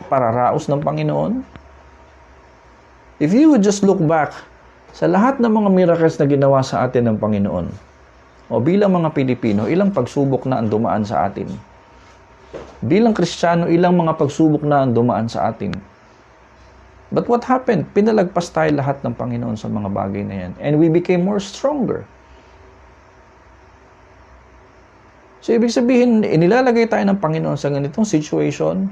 pararaos ng Panginoon. If you would just look back sa lahat ng mga miracles na ginawa sa atin ng Panginoon, o bilang mga Pilipino, ilang pagsubok na ang dumaan sa atin. Bilang Kristiyano, ilang mga pagsubok na ang dumaan sa atin. But what happened? Pinalagpas tayo lahat ng Panginoon sa mga bagay na yan. And we became more stronger. So, ibig sabihin, inilalagay tayo ng Panginoon sa ganitong situation.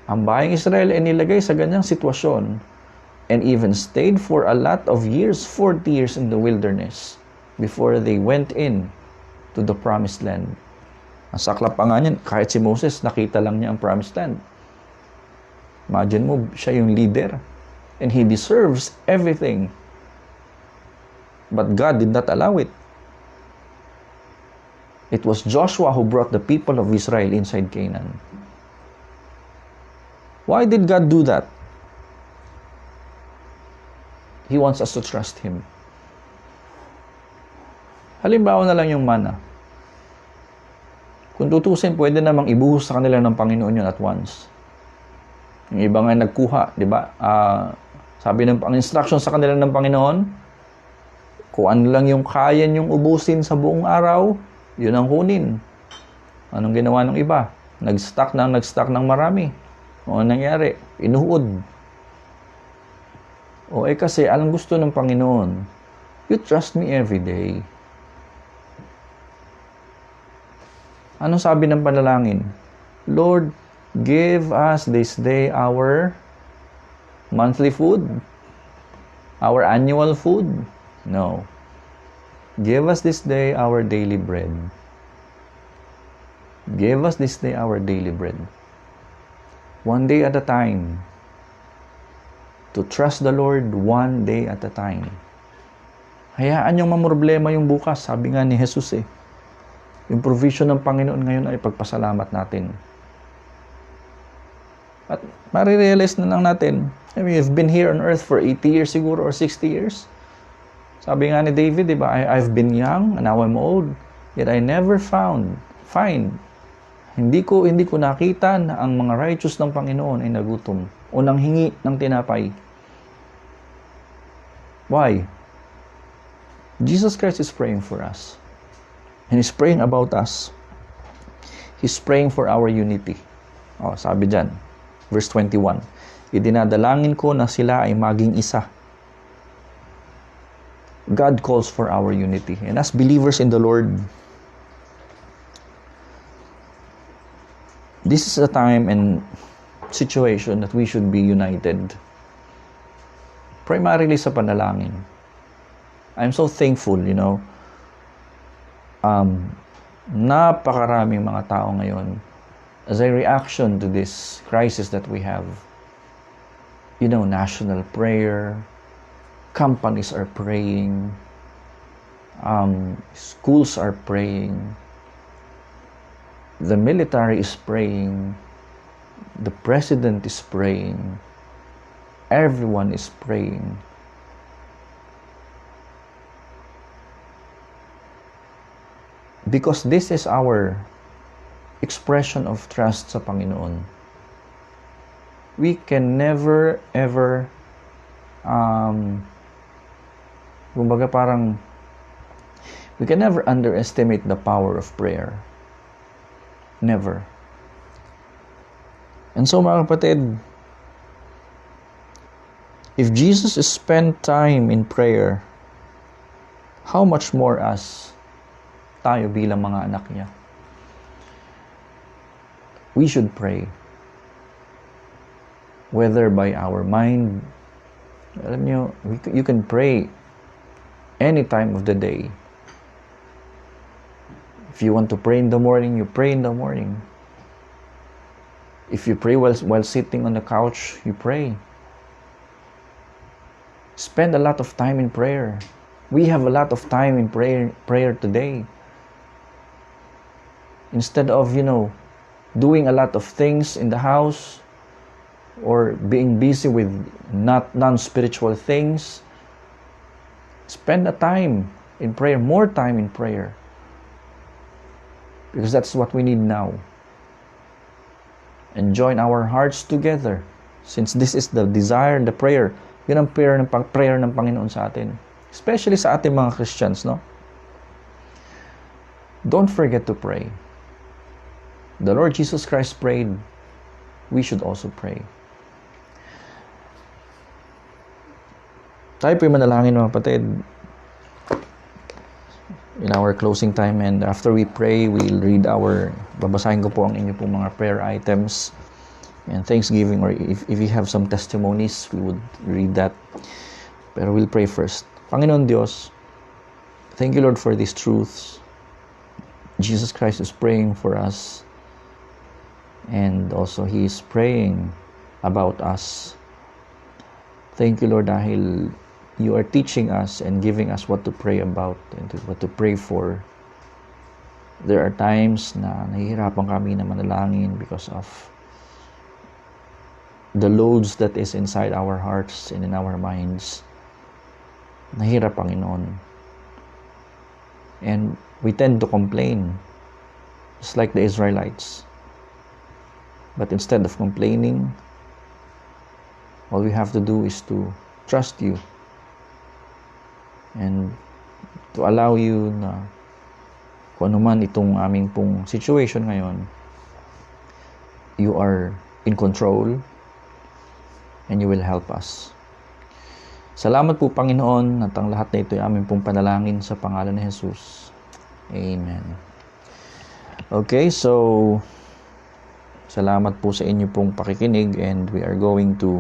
Ang bayang Israel ay nilagay sa ganyang sitwasyon and even stayed for a lot of years, 40 years in the wilderness before they went in to the promised land. Ang saklap pa nga niyan, kahit si Moses, nakita lang niya ang promised land. Imagine mo, siya yung leader. And he deserves everything. But God did not allow it. It was Joshua who brought the people of Israel inside Canaan. Why did God do that? He wants us to trust Him. Halimbawa na lang yung mana. Kung tutusin, pwede namang ibuhos sa kanila ng Panginoon yun at once. Yung iba nga nagkuha, di ba? Sabi ng instruction sa kanila ng Panginoon, kung ano lang yung kaya nyong ubusin sa buong araw, yun ang kunin. Anong ginawa ng iba? Nag-stock ng marami. O nangyari? Inuhod. Kasi alam gusto ng Panginoon, you trust me every day. Anong sabi ng panalangin? Lord, give us this day our monthly food, our annual food. No. Give us this day our daily bread. Give us this day our daily bread. One day at a time. To trust the Lord one day at a time. Hayaan yung mamroblema yung bukas. Sabi nga ni Jesus yung provision ng Panginoon ngayon ay pagpasalamat natin. At marirealize na lang natin, we've been here on earth for 80 years siguro or 60 years. Sabi nga ni David, di ba, I've been young and now I'm old, yet I never find. Hindi ko nakita na ang mga righteous ng Panginoon ay nagutom o nanghingi ng tinapay. Why? Jesus Christ is praying for us. And He's praying about us. He's praying for our unity. Sabi dyan, verse 21, idinadalangin ko na sila ay maging isa. God calls for our unity. And as believers in the Lord, this is a time and situation that we should be united. Primarily sa panalangin. I'm so thankful, napakaraming mga tao ngayon as a reaction to this crisis that we have. National prayer, companies are praying, schools are praying, the military is praying, the president is praying, everyone is praying. Because this is our expression of trust sa Panginoon. We can never, ever, we can never underestimate the power of prayer. Never. And so mga kapatid, If Jesus spent time in prayer, how much more us, tayo bilang mga anak niya? We should pray. Whether by our mind, alam nyo, you can pray any time of the day. If you want to pray in the morning, you pray in the morning. If you pray while sitting on the couch, you pray. Spend a lot of time in prayer. We have a lot of time in prayer today. Instead of, doing a lot of things in the house or being busy with non-spiritual things, spend a time in prayer, more time in prayer. Because that's what we need now. And join our hearts together. Since this is the desire and the prayer, yun ang prayer ng Panginoon sa atin. Especially sa ating mga Christians, no? Don't forget to pray. The Lord Jesus Christ prayed. We should also pray. Tayo po'y manalangin, mga kapatid. In our closing time, and after we pray, we'll read babasahin ko po ang inyo pong mga prayer items and thanksgiving, or if you have some testimonies, we would read that. Pero we'll pray first. Panginoon Diyos, thank you, Lord, for these truths. Jesus Christ is praying for us, and also He is praying about us. Thank you, Lord, dahil you are teaching us and giving us what to pray about and what to pray for. There are times na nahihirapan kami na manalangin because of the loads that is inside our hearts and in our minds. Nahirap, Panginoon. And we tend to complain, just like the Israelites. But instead of complaining, all we have to do is to trust you and to allow you na kung ano man itong aming pong situation ngayon, you are in control and you will help us. Salamat po, Panginoon, at ang lahat na ito ay aming pong panalangin sa pangalan ni Jesus. Amen. Okay, so salamat po sa inyo pong pakikinig, and we are going to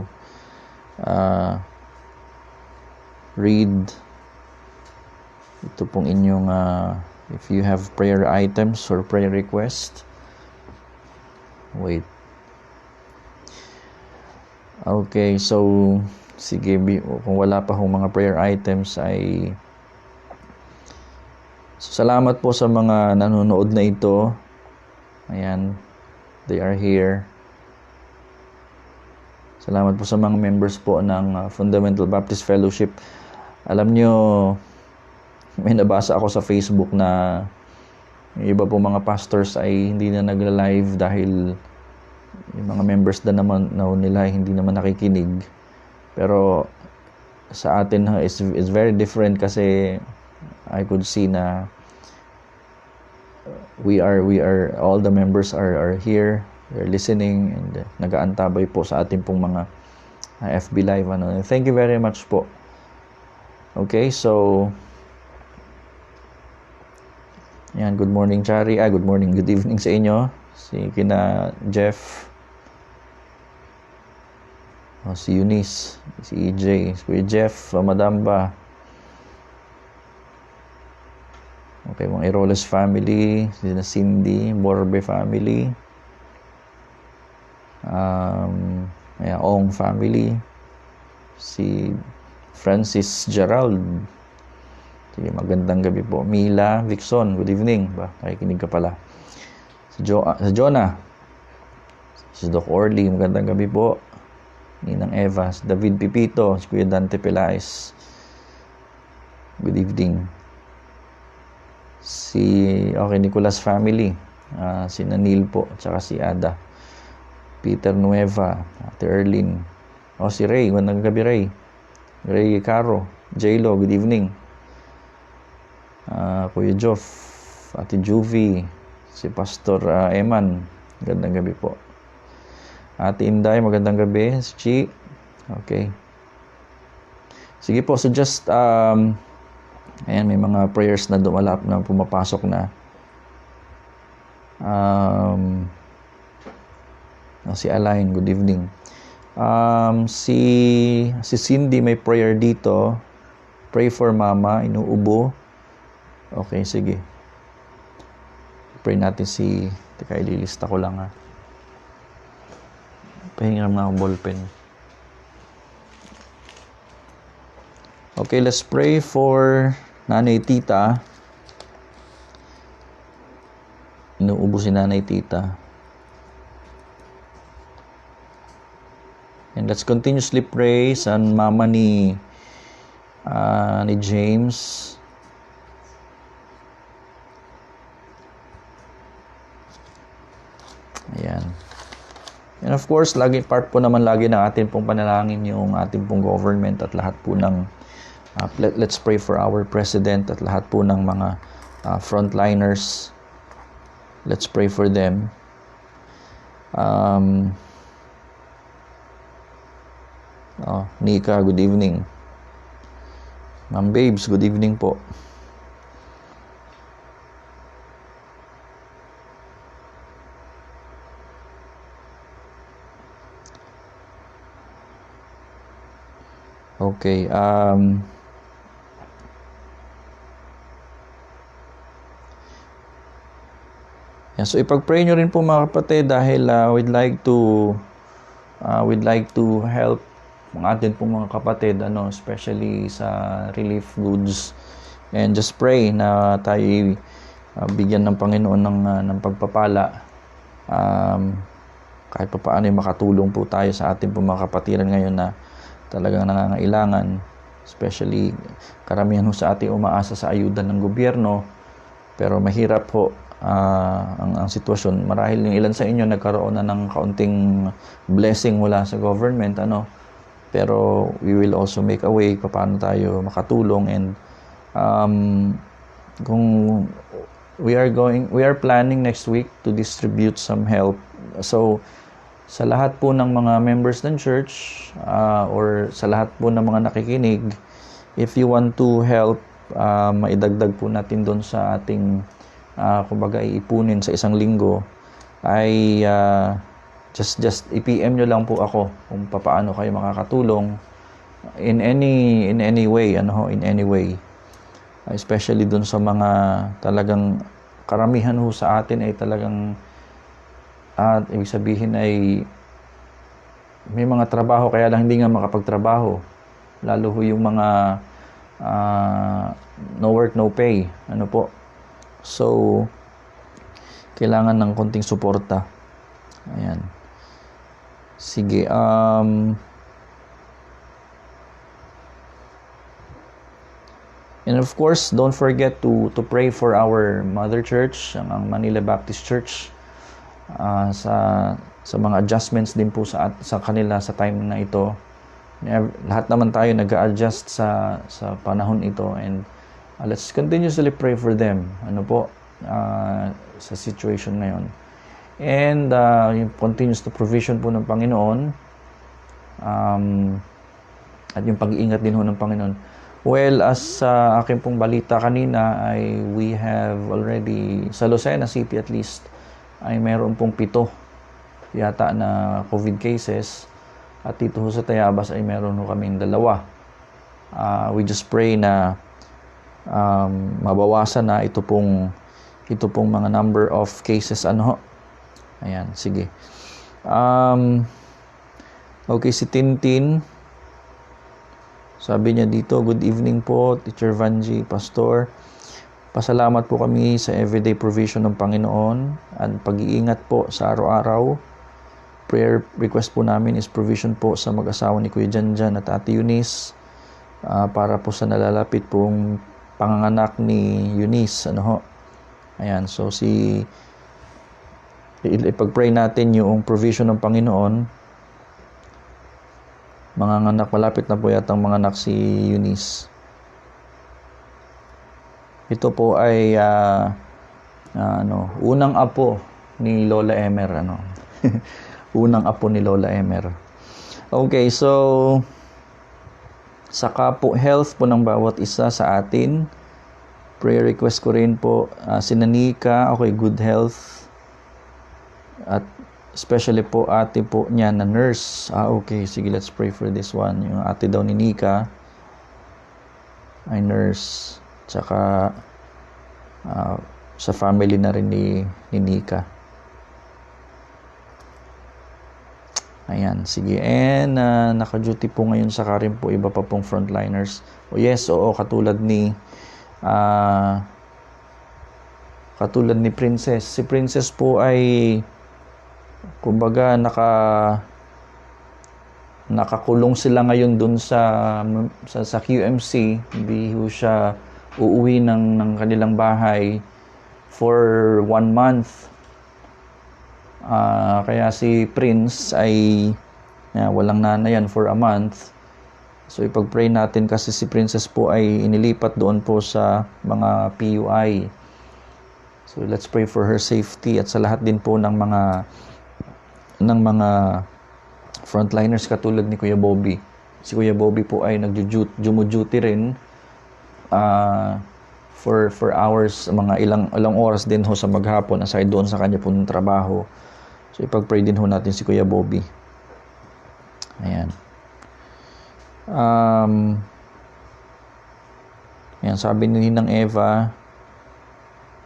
read ito pong inyong if you have prayer items or prayer request. Wait. Okay, so sige, kung wala pa hong mga prayer items ay salamat po sa mga nanonood na ito. Ayan, they are here. Salamat po sa mga members po ng Fundamental Baptist Fellowship. Alam nyo, may nabasa ako sa Facebook na yung iba po mga pastors ay hindi na nagla-live dahil yung mga members na naman nila hindi naman nakikinig. Pero sa atin is very different kasi I could see na we are all the members are here, they're listening, and nag-aantabay po sa ating pong mga FB live. Thank you very much po. Okay, so yan, good morning, Chari. Good morning, good evening sa inyo. Si kina Jeff, si Eunice, si EJ, si Kuya Jeff, Madamba. Okay, mga Iroles family, si Cindy, Borbe family, Ong family, si Francis Gerald. Sige, magandang gabi po. Mila Vixon, good evening. Nakikinig ka pala. Si Jonah, si Doc Orly, magandang gabi po. Ninang Eva, si David Pipito, si Kuya Dante Pelaez, good evening. Si Nicolas family, si Nanil po, at saka si Ada. Peter Nueva, Ate Erlyn, si Ray, magandang gabi Ray. Ray Caro, J-Lo, good evening. Kuya Joff, Ate Juvie, si Pastor Eman, magandang gabi po. Ate Inday, magandang gabi. Si Chi, okay. Sige po, so just, ayan, may mga prayers na dumalap na pumapasok na. Si Alain, good evening. Si Cindy may prayer dito. Pray for mama, inuubo. Okay, sige. Pray natin teka, ililista ko lang ha. Pahinga na akong ballpen. Okay, let's pray for Nanay Tita. Inuubo si Nanay Tita. And let's continuously pray sa mama ni James. Ayan. And of course, part po naman lagi ng ating pong panalangin yung ating pong government at lahat po ng let's pray for our president at lahat po ng mga frontliners. Let's pray for them. Nika, good evening. Ma'am Babes, good evening po. Okay, so ipag-pray nyo rin po mga kapatid dahil we'd like to help ang atin po mga kapatid, especially sa relief goods, and just pray na tayo bigyan ng Panginoon ng pagpapala, kahit pa paano makatulong po tayo sa ating po mga kapatiran ngayon na talagang nangangailangan, especially karamihan sa ating umaasa sa ayuda ng gobyerno, pero mahirap po ang sitwasyon. Marahil yung ilan sa inyo nagkaroon na ng kaunting blessing mula sa government, pero we will also make a way paano tayo makatulong. And kung we are planning next week to distribute some help. So sa lahat po ng mga members ng church or sa lahat po ng mga nakikinig, if you want to help, maidagdag po natin doon sa ating kumbaga iipunin sa isang linggo, ay just i-PM nyo lang po ako kung paano kayo makakatulong in any way, in any way, especially doon sa mga talagang karamihan sa atin ay talagang ibig sabihin ay may mga trabaho kaya lang hindi nga makapagtrabaho, lalo yung mga no work no pay, po. So kailangan ng konting suporta. Ayan. Sige, and of course, don't forget to pray for our mother church, ang Manila Baptist Church, sa mga adjustments din po sa kanila sa time na ito. Lahat naman tayo nag-a-adjust sa panahon ito, and let's continuously pray for them, sa situation ngayon. And yung continuous to provision po ng Panginoon, at yung pag-iingat din ng Panginoon. Well, as aking pong balita kanina, ay we have already, sa Lucena City at least, ay meron pong 7 yata na COVID cases, at dito sa Tayabas ay meron kaming 2. We just pray na mabawasan na ito pong mga number of cases. Ayan, sige. Okay, si Tintin, sabi niya dito, good evening po, Teacher Vanji, Pastor. Pasalamat po kami sa everyday provision ng Panginoon at pag-iingat po sa araw-araw. Prayer request po namin is provision po sa mag-asawa ni Kuya Janjan at Ate Eunice, para po sa nalalapit pong panganganak ni Eunice. Ayan, so ipag-pray natin yung provision ng Panginoon. Mga anak, malapit na po yatang mga anak si Eunice. Ito po ay unang apo ni Lola Emer, unang apo ni Lola Emer. Okay, so Saka po health po ng bawat isa sa atin. Prayer request ko rin po si Nanika, okay, good health. At especially po ate po niya na nurse. Okay, sige, let's pray for this one. Yung ate daw ni Nika ay nurse. Tsaka sa family na rin ni Nika. Ayan, sige. And naka-duty po ngayon sa Karin po iba pa pong frontliners. Yes, oo, katulad ni Princess. Si Princess po ay kumbaga nakakulong sila ngayon dun sa QMC. Hindi ho siya uuwi ng kanilang bahay for 1 month. Kaya si Prince ay walang nanayan for a month. So ipag-pray natin kasi si Princess po ay inilipat doon po sa mga PUI. So let's pray for her safety at sa lahat din po ng mga frontliners katulad ni Kuya Bobby. Si Kuya Bobby po ay nagjo-duty rin for hours, mga ilang oras din ho sa maghapon aside doon sa kanya pong trabaho. So ipag-pray din ho natin si Kuya Bobby. Ayan. Ayan, sabi ni Ninang Eva,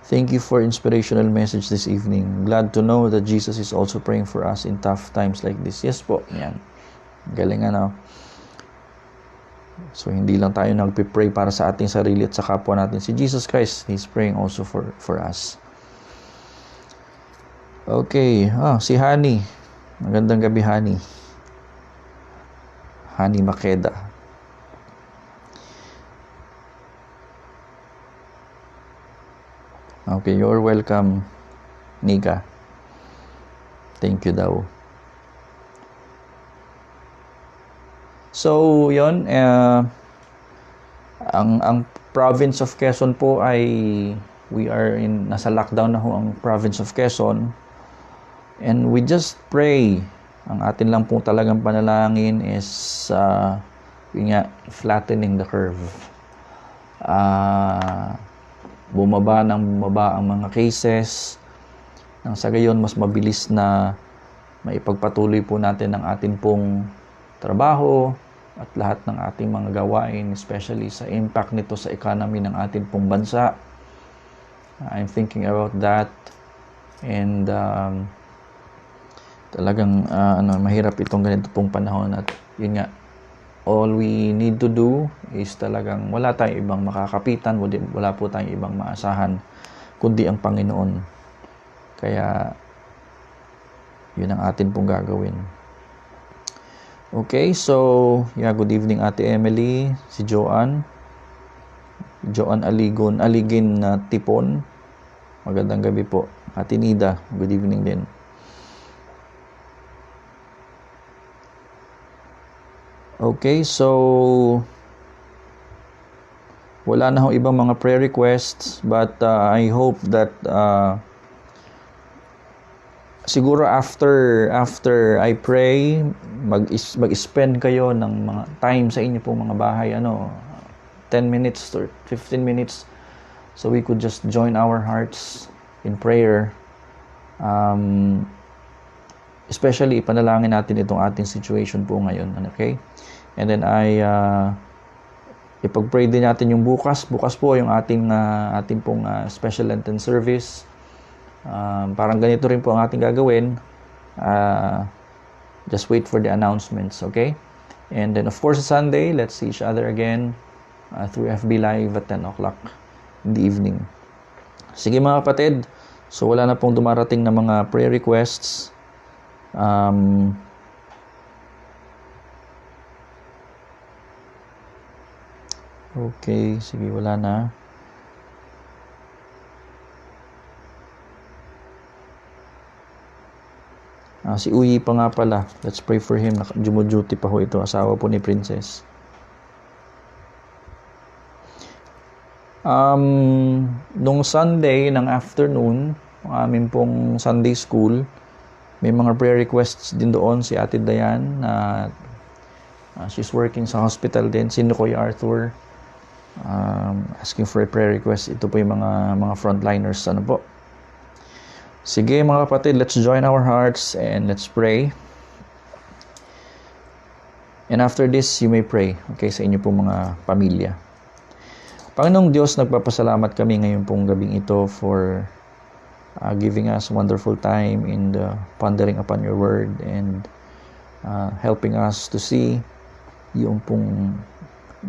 thank you for inspirational message this evening. Glad to know that Jesus is also praying for us in tough times like this. Yes po. Ayan. Galing So hindi lang tayo nagpe-pray para sa ating sarili at sa kapwa natin. Si Jesus Christ, He's praying also for us. Okay. Si Hani. Magandang gabi, Hani. Hani Makeda. Okay, you're welcome, Nika. Thank you daw. So, yon ang province of Quezon po ay nasa lockdown na ho ang province of Quezon. And we just pray. Ang atin lang po talagang panalangin is flattening the curve. Bumaba ang mga cases. Nang sa gayon, mas mabilis na maipagpatuloy po natin ang atin pong trabaho at lahat ng ating mga gawain, especially sa impact nito sa economy ng ating pong bansa. I'm thinking about that. And talagang mahirap itong ganito pong panahon at yun nga, all we need to do is talagang wala tayong ibang makakapitan, wala po tayong ibang maasahan kundi ang Panginoon. Kaya yun ang atin pong gagawin. Okay, so good evening Ate Emily, si Joanne Aligin na Tipon. Magandang gabi po. Ate Nida, good evening din. Okay, so wala na ho ibang mga prayer requests, but I hope that siguro after I pray, mag-spend kayo ng mga time sa inyo pong mga bahay, 10 minutes or 15 minutes, so we could just join our hearts in prayer. Especially ipanalangin natin itong ating situation po ngayon, okay? And then ipag-pray din natin yung bukas po yung ating pong special Lenten service. Parang ganito rin po ang ating gagawin. Just wait for the announcements, okay? And then of course Sunday, let's see each other again through FB Live at 10 o'clock in the evening. Sige mga kapatid, so wala na pong dumarating na mga prayer requests. Okay, sige, wala na. Si Uyi pa nga pala. Let's pray for him. Duty pa ho ito. Asawa po ni Princess. Nung Sunday ng afternoon, ang amin pong Sunday school, may mga prayer requests din doon si Ate Dayan na She's working sa hospital din. Si Kuya Arthur, asking for a prayer request. Ito po yung mga frontliners. Ano po? Sige mga kapatid, let's join our hearts and let's pray. And after this, you may pray, okay, sa inyo pong mga pamilya. Panginoong Diyos, nagpapasalamat kami ngayon pong gabing ito for giving us wonderful time in the pondering upon your word and helping us to see yung pong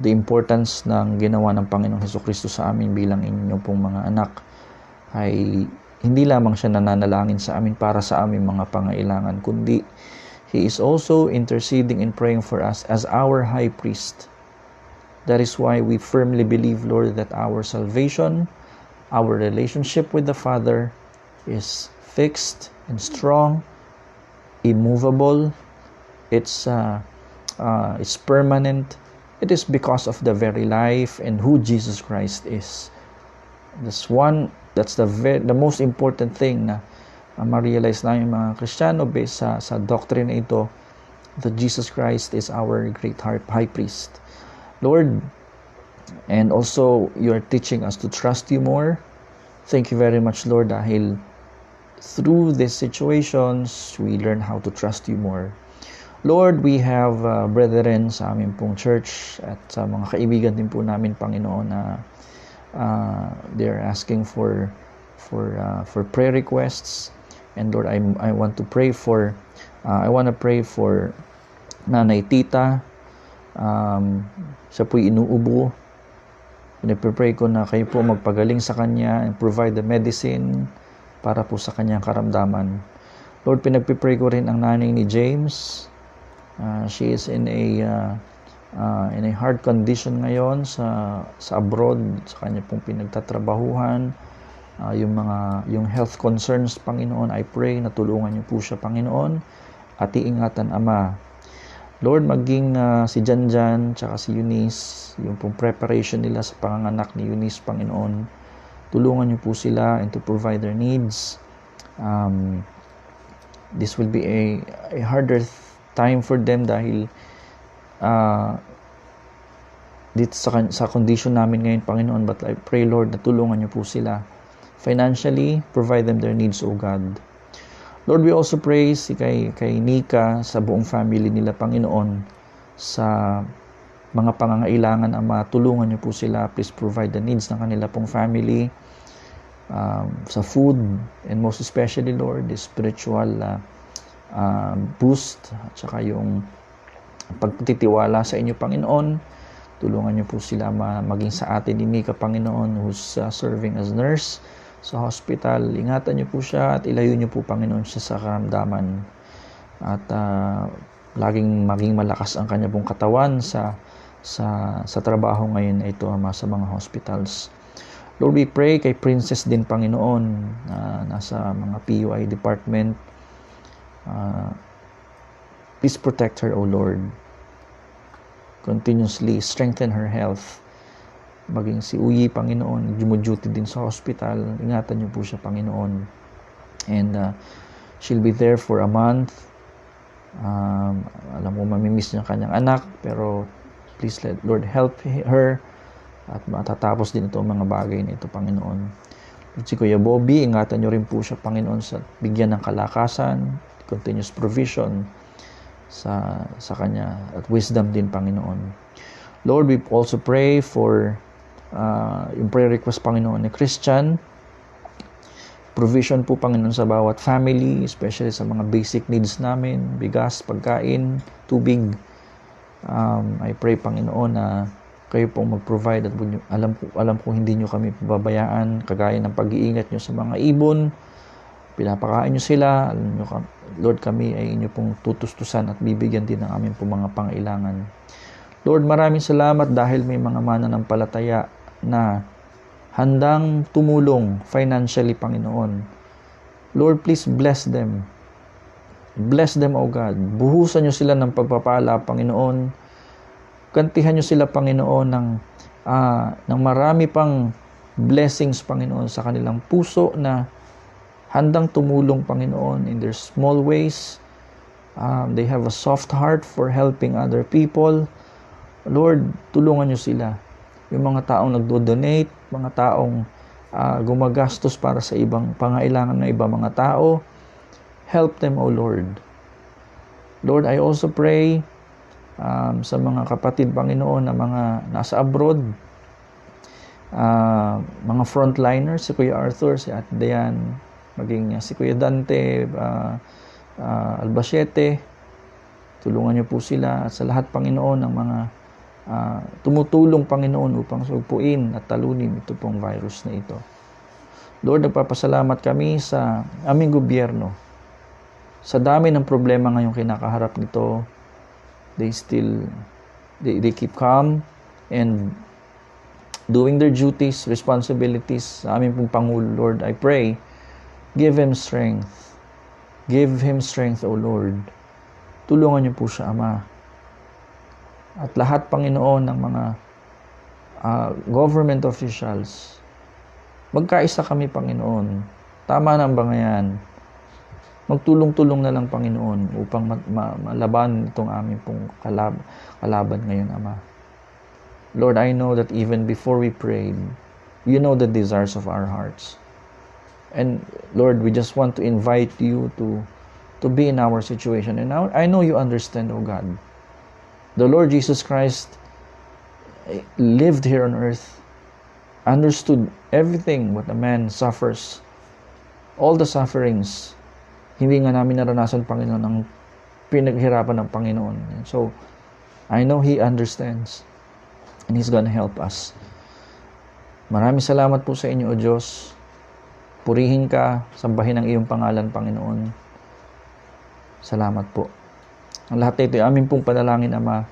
the importance ng ginawa ng Panginoong Hesukristo sa amin bilang inyong pong mga anak ay hindi lamang siya nananalangin sa amin para sa aming mga pangailangan, kundi He is also interceding and praying for us as our high priest. That is why we firmly believe, Lord, that our salvation, our relationship with the Father is fixed and strong, immovable. It's permanent. It is because of the very life and who Jesus Christ is. That's the most important thing na ma-realize namin mga Kristiyano based sa doctrine na ito, that Jesus Christ is our great high priest. Lord, and also you're teaching us to trust you more. Thank you very much, Lord, dahil through these situations, we learn how to trust you more. Lord, we have brethren sa aming pong church at sa mga kaibigan din po namin, Panginoon, na they're asking for prayer requests. And Lord, I want to pray for Nanay Tita. Siya po'y inuubo. Pinag-pray ko na kayo po magpagaling sa kanya and provide the medicine para po sa kanyang karamdaman. Lord, pinag-pray ko rin ang nanay ni James. She is in a hard condition ngayon sa abroad, sa kanya pong pinagtatrabahuhan. Yung health concerns, Panginoon, I pray na tulungan niyo po siya, Panginoon, at iingatan, Ama. Lord, maging si Janjan tsaka si Eunice, yung pong preparation nila sa panganganak ni Eunice, Panginoon, tulungan niyo po sila and to provide their needs. This will be a harder time for them dahil dito sa condition namin ngayon, Panginoon, but I pray, Lord, na tulungan niyo po sila financially, provide them their needs, O God. Lord, we also pray kay Nika, sa buong family nila, Panginoon, sa mga pangangailangan, Ama, tulungan niyo po sila. Please provide the needs ng kanila pong family, sa food, and most especially, Lord, the spiritual boost, at saka yung pagtitiwala sa inyo, Panginoon. Tulungan niyo po sila maging sa atin ni Nika, Panginoon, who's serving as nurse sa hospital. Ingatan niyo po siya at ilayo niyo po, Panginoon, siya sa karamdaman. At laging maging malakas ang kanya pong katawan sa trabaho ngayon ito, Ama, sa mga hospitals. Lord, we pray kay Princess din, Panginoon, nasa mga PUI department. Please protect her, O Lord. Continuously strengthen her health. Maging si Uyi, Panginoon, dumuduty din sa hospital. Ingatan niyo po siya, Panginoon. And she'll be there for a month. Alam ko mamimiss niya kanyang anak, pero please, Lord, help her at matatapos din ito mga bagay na ito, Panginoon. At si Kuya Bobby, ingatan niyo rin po siya, Panginoon, sa bigyan ng kalakasan, continuous provision sa kanya, at wisdom din, Panginoon. Lord, we also pray for yung prayer request, Panginoon, ni Christian. Provision po, Panginoon, sa bawat family, especially sa mga basic needs namin, bigas, pagkain, tubig. I pray, Panginoon, na kayo pong mag-provide at alam ko hindi nyo kami pababayaan, kagaya ng pag-iingat nyo sa mga ibon. Pinapakain nyo sila. Alam nyo, Lord, kami ay inyo pong tutustusan at bibigyan din ng aming pong mga pangailangan. Lord, maraming salamat dahil may mga mananampalataya na handang tumulong financially, Panginoon. Lord, please bless them. Bless them, O God. Buhusan nyo sila ng pagpapala, Panginoon. Gantihan nyo sila, Panginoon, ng marami pang blessings, Panginoon, sa kanilang puso na handang tumulong, Panginoon, in their small ways. They have a soft heart for helping other people. Lord, tulungan nyo sila. Yung mga taong nagdo-donate, mga taong gumagastos para sa ibang pangailangan ng ibang mga tao, help them, O Lord. Lord, I also pray sa mga kapatid, Panginoon, na mga nasa abroad, mga frontliners, si Kuya Arthur, si Ate Dayan, maging si Kuya Dante, Albacete, tulungan niyo po sila at sa lahat, Panginoon, ng mga tumutulong, Panginoon, upang sugpuin at talunin ito pong virus na ito. Lord, nagpapasalamat kami sa aming gobyerno. Sa dami ng problema ngayong kinakaharap nito, they keep calm and doing their duties, responsibilities. Sa aming pong Pangulo, Lord, I pray, give him strength. Give him strength, O Lord. Tulungan niyo po siya, Ama. At lahat, Panginoon, ng mga government officials, magkaisa kami, Panginoon. Tama na ba ngayon? Magtulong-tulong na lang, Panginoon, upang malaban itong aming pong kalaban ngayon, Ama. Lord, I know that even before we prayed, you know the desires of our hearts. And Lord, we just want to invite you to be in our situation. And now I know you understand, oh God. The Lord Jesus Christ lived here on earth, understood everything what a man suffers, all the sufferings. Hindi nga namin naranasan, Panginoon, ang pinaghirapan ng Panginoon. And so, I know He understands and He's gonna help us. Maraming salamat po sa inyo, O Diyos. Purihin ka, sambahin ang iyong pangalan, Panginoon. Salamat po. Ang lahat ito ay aming pong panalangin, Ama,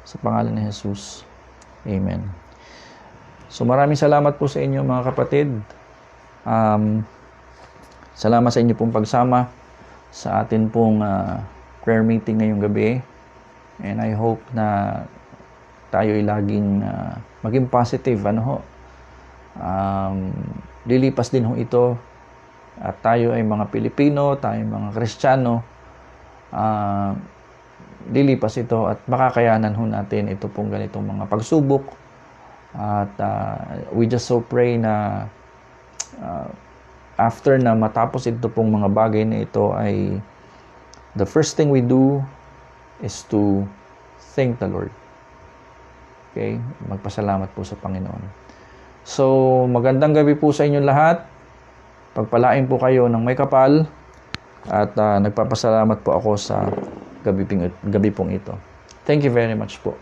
sa pangalan ni Jesus. Amen. So maraming salamat po sa inyo, mga kapatid. Salamat sa inyo pong pagsama sa atin pong prayer meeting ngayong gabi. And I hope na tayo ay laging maging positive. Lilipas din ho ito at tayo ay mga Pilipino, tayo ay mga Kristiyano, lilipas ito at makakayanan ho natin ito pong ganitong mga pagsubok at we just so pray na after na matapos ito pong mga bagay na ito ay the first thing we do is to thank the Lord. Okay? Magpasalamat po sa Panginoon. So, magandang gabi po sa inyong lahat. Pagpalain po kayo ng may kapal at nagpapasalamat po ako sa gabi pong ito. Thank you very much po.